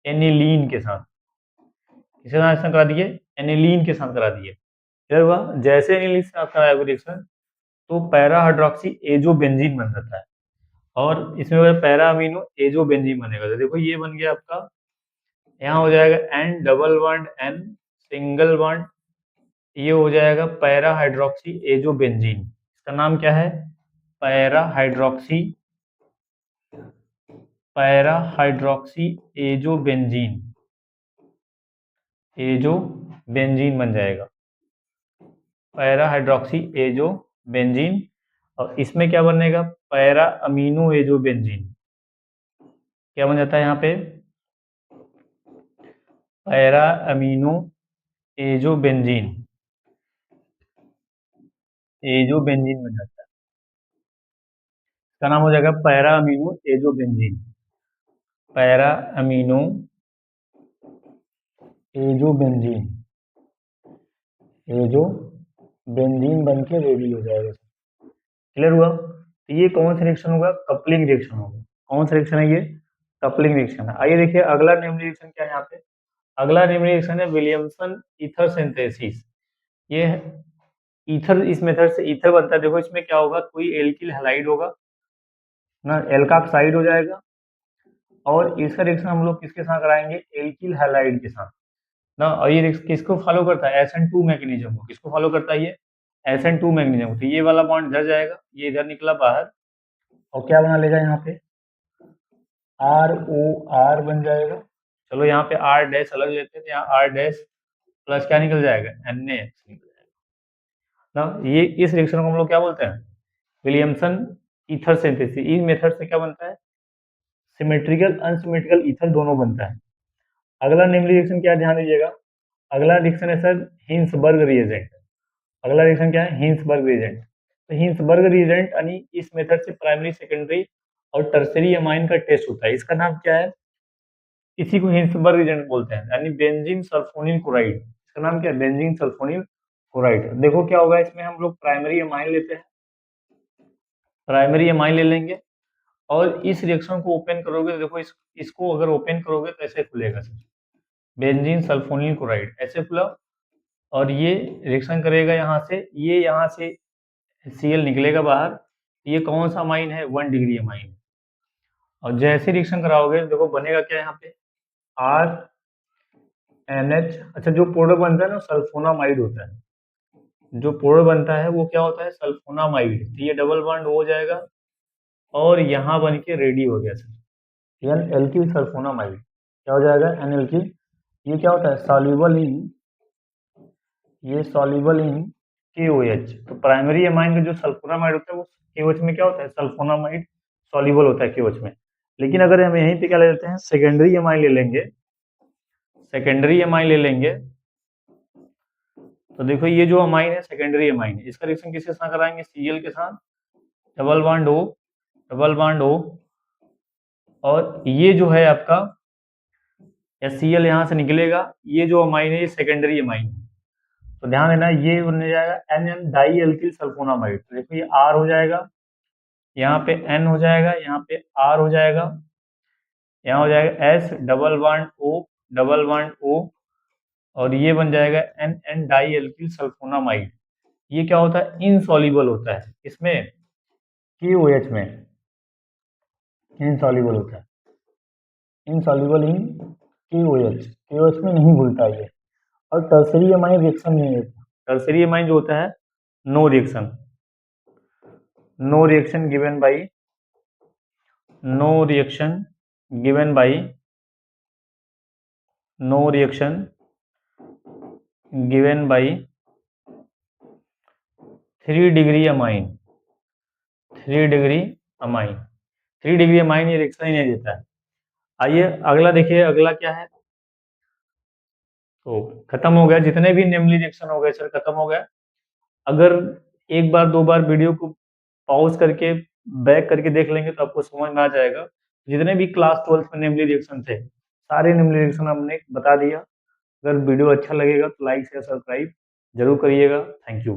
Speaker 1: एनिलीन के साथ। किसके साथ रिएक्शन करा दिए, एनिलीन के साथ करा दिए। क्या हुआ, जैसे एनिलीन के साथ कराया रिएक्शन, तो पैरा हाइड्रोक्सी एजोबेंजीन बन जाता है, और इसमें पैरा अमीनो एजोबेंजीन बनेगा। तो देखो ये बन गया आपका, यहाँ हो जाएगा N double bond N single bond, ये हो जाएगा पैरा हाइड्रोक्सी एजोबेंजीन। इसका नाम क्या है, पैरा हाइड्रोक्सी एजोबेंजीन, एजोबेंजीन बन जाएगा, पैरा हाइड्रोक्सी एजोबेंजीन। और इसमें क्या बनेगा, पैरा अमीनो एजोबेंजीन। क्या बन जाता है यहाँ पे, पैरा अमीनो एजोबेंजीन, एजोबेंजीन बन जाता है। इसका नाम हो जाएगा para amino azobenzene, para amino azobenzene, azobenzene बन के रेडी हो जाएगा। क्लियर हुआ, तो ये कौन सा रिएक्शन होगा, कपलिंग रिएक्शन होगा। कौन सा रिएक्शन है ये, कपलिंग रिएक्शन है। आइए देखिए अगला निम्न रिएक्शन क्या है यहाँ पे, अगला निम्न रिएक्शन है विलियमसन ईथर सिंथेसिस। ये ईथर, इस मेथड से ईथर बनता है। देखो इसमें क्या होगा, कोई एल्किल हैलाइड होगा ना, एल्काक्साइड हो जाएगा, और इसका रिएक्शन हम लोग किसके साथ कराएंगे, एल्किल हैलाइड के साथ ना। और ये किसको फॉलो करता है, SN2 मैग्नीशियम को। किसको फॉलो करता है ये, SN2 मैग्नीशियम। तो ये वाला बॉन्ड इधर जाएगा, ये इधर निकला बाहर, और क्या बना लेगा यहाँ पे, ROR बन जाएगा। चलो यहाँ पे R डैश अलग लेते हैं, तो यहाँ R डैश प्लस क्या निकल जाएगा, NaX निकल जाएगा ना। ये इस रिएक्शन को हम लोग क्या बोलते हैं, विलियमसन ईथर सिंथेसिस। इस मेथड से क्या बनता है, सिमेट्रिकल अनसिमेट्रिकल ईथर दोनों बनता है। अगला निम्न रिएक्शन क्या, ध्यान दीजिएगा, अगला रिएक्शन है सर हिंसबर्ग रिएजेंट। अगला रिएक्शन क्या है, हिंसबर्ग रिएजेंट। तो हिंसबर्ग रिएजेंट यानी इस मेथड से प्राइमरी, सेकेंडरी और टर्सरी अमाइन का टेस्ट होता है। इसका नाम क्या है, इसी को हिंसबर्ग रिएजेंट बोलते हैं, यानी बेंजीन सल्फोनिल क्लोराइड। इसका नाम क्या है, बेंजीन सल्फोनिल क्लोराइड। देखो क्या होगा, इसमें हम लोग प्राइमरी अमाइन लेते हैं, प्राइमरी अमाइन ले लेंगे, और इस रिएक्शन को ओपन करोगे तो देखो इसको अगर ओपन करोगे तो ऐसे खुलेगा, बेंजीन सल्फोनिल क्लोराइड ऐसे खुला, और ये रिएक्शन करेगा यहाँ से, ये यहाँ से Cl निकलेगा बाहर। ये कौन सा अमाइन है, 1 डिग्री अमाइन। और जैसे रिएक्शन कराओगे देखो बनेगा क्या यहाँ पे आर एन एच। अच्छा, जो प्रोडक्ट बनता है ना सल्फोनामाइड होता है। जो प्रोडक्ट बनता है वो क्या होता है सल्फोनामाइड। तो ये डबल बॉन्ड हो जाएगा और यहाँ बन के रेडी हो गया सर एन एल्किल सल्फोनामाइड। क्या हो जाएगा एन एल्किल। ये क्या होता है सॉल्युबल इन, ये सॉल्युबल इन KOH। तो प्राइमरी एमाइन का जो सल्फोनामाइड होता है वो KOH में क्या होता है सल्फोनामाइड सॉल्युबल होता है KOH में। लेकिन अगर हम यहीं पे क्या ले लेते हैं सेकेंडरी एमाइन ले लेंगे, सेकेंडरी एमाइन ले लेंगे तो देखो ये जो अमाइन है सेकेंडरी अमाइन है, इसका रिएक्शन किसके साथ कराएंगे Cl के साथ, double bond O, double bond O। और ये जो है आपका HCl यहाँ से निकलेगा, ये जो अमाइन है ये सेकेंडरी अमाइन है। तो ध्यान देना ये बन जाएगा NN डाई एल्किल सल्फोनामाइड। तो देखो ये R हो जाएगा, यहाँ पे N हो जाएगा, यहाँ पे R हो जाएगा, यहाँ हो जाएगा S double bond O, double bond O। और ये बन जाएगा NN डाई एल्किल सल्फोनामाइड। ये क्या होता है इनसॉल्युबल होता है, इसमें KOH में इनसॉल्युबल होता है, इनसॉल्युबल इन KOH, KOH में नहीं घुलता ये। और टर्सरी एमाइन रिएक्शन नहीं होता। टर्सरी एमाइन जो होता है no reaction, no reaction given by, no reaction given by, no reaction given by 3 degree amine, 3 degree amine, 3 degree amine ये रिएक्शन ही नहीं देता है। आइए अगला देखिए, अगला क्या है। तो खत्म हो गया, जितने भी निम्नलिखित रिएक्शन हो गए सर खत्म हो गया। अगर एक बार दो बार वीडियो को पॉज करके बैक करके देख लेंगे तो आपको समझ में आ जाएगा। जितने भी क्लास 12 में निम्नलिखित रिएक्शन थे सारे निम्नलिखित रिएक्शन हमने बता दिया। अगर वीडियो अच्छा लगेगा तो लाइक शेयर सब्सक्राइब जरूर करिएगा। Thank you.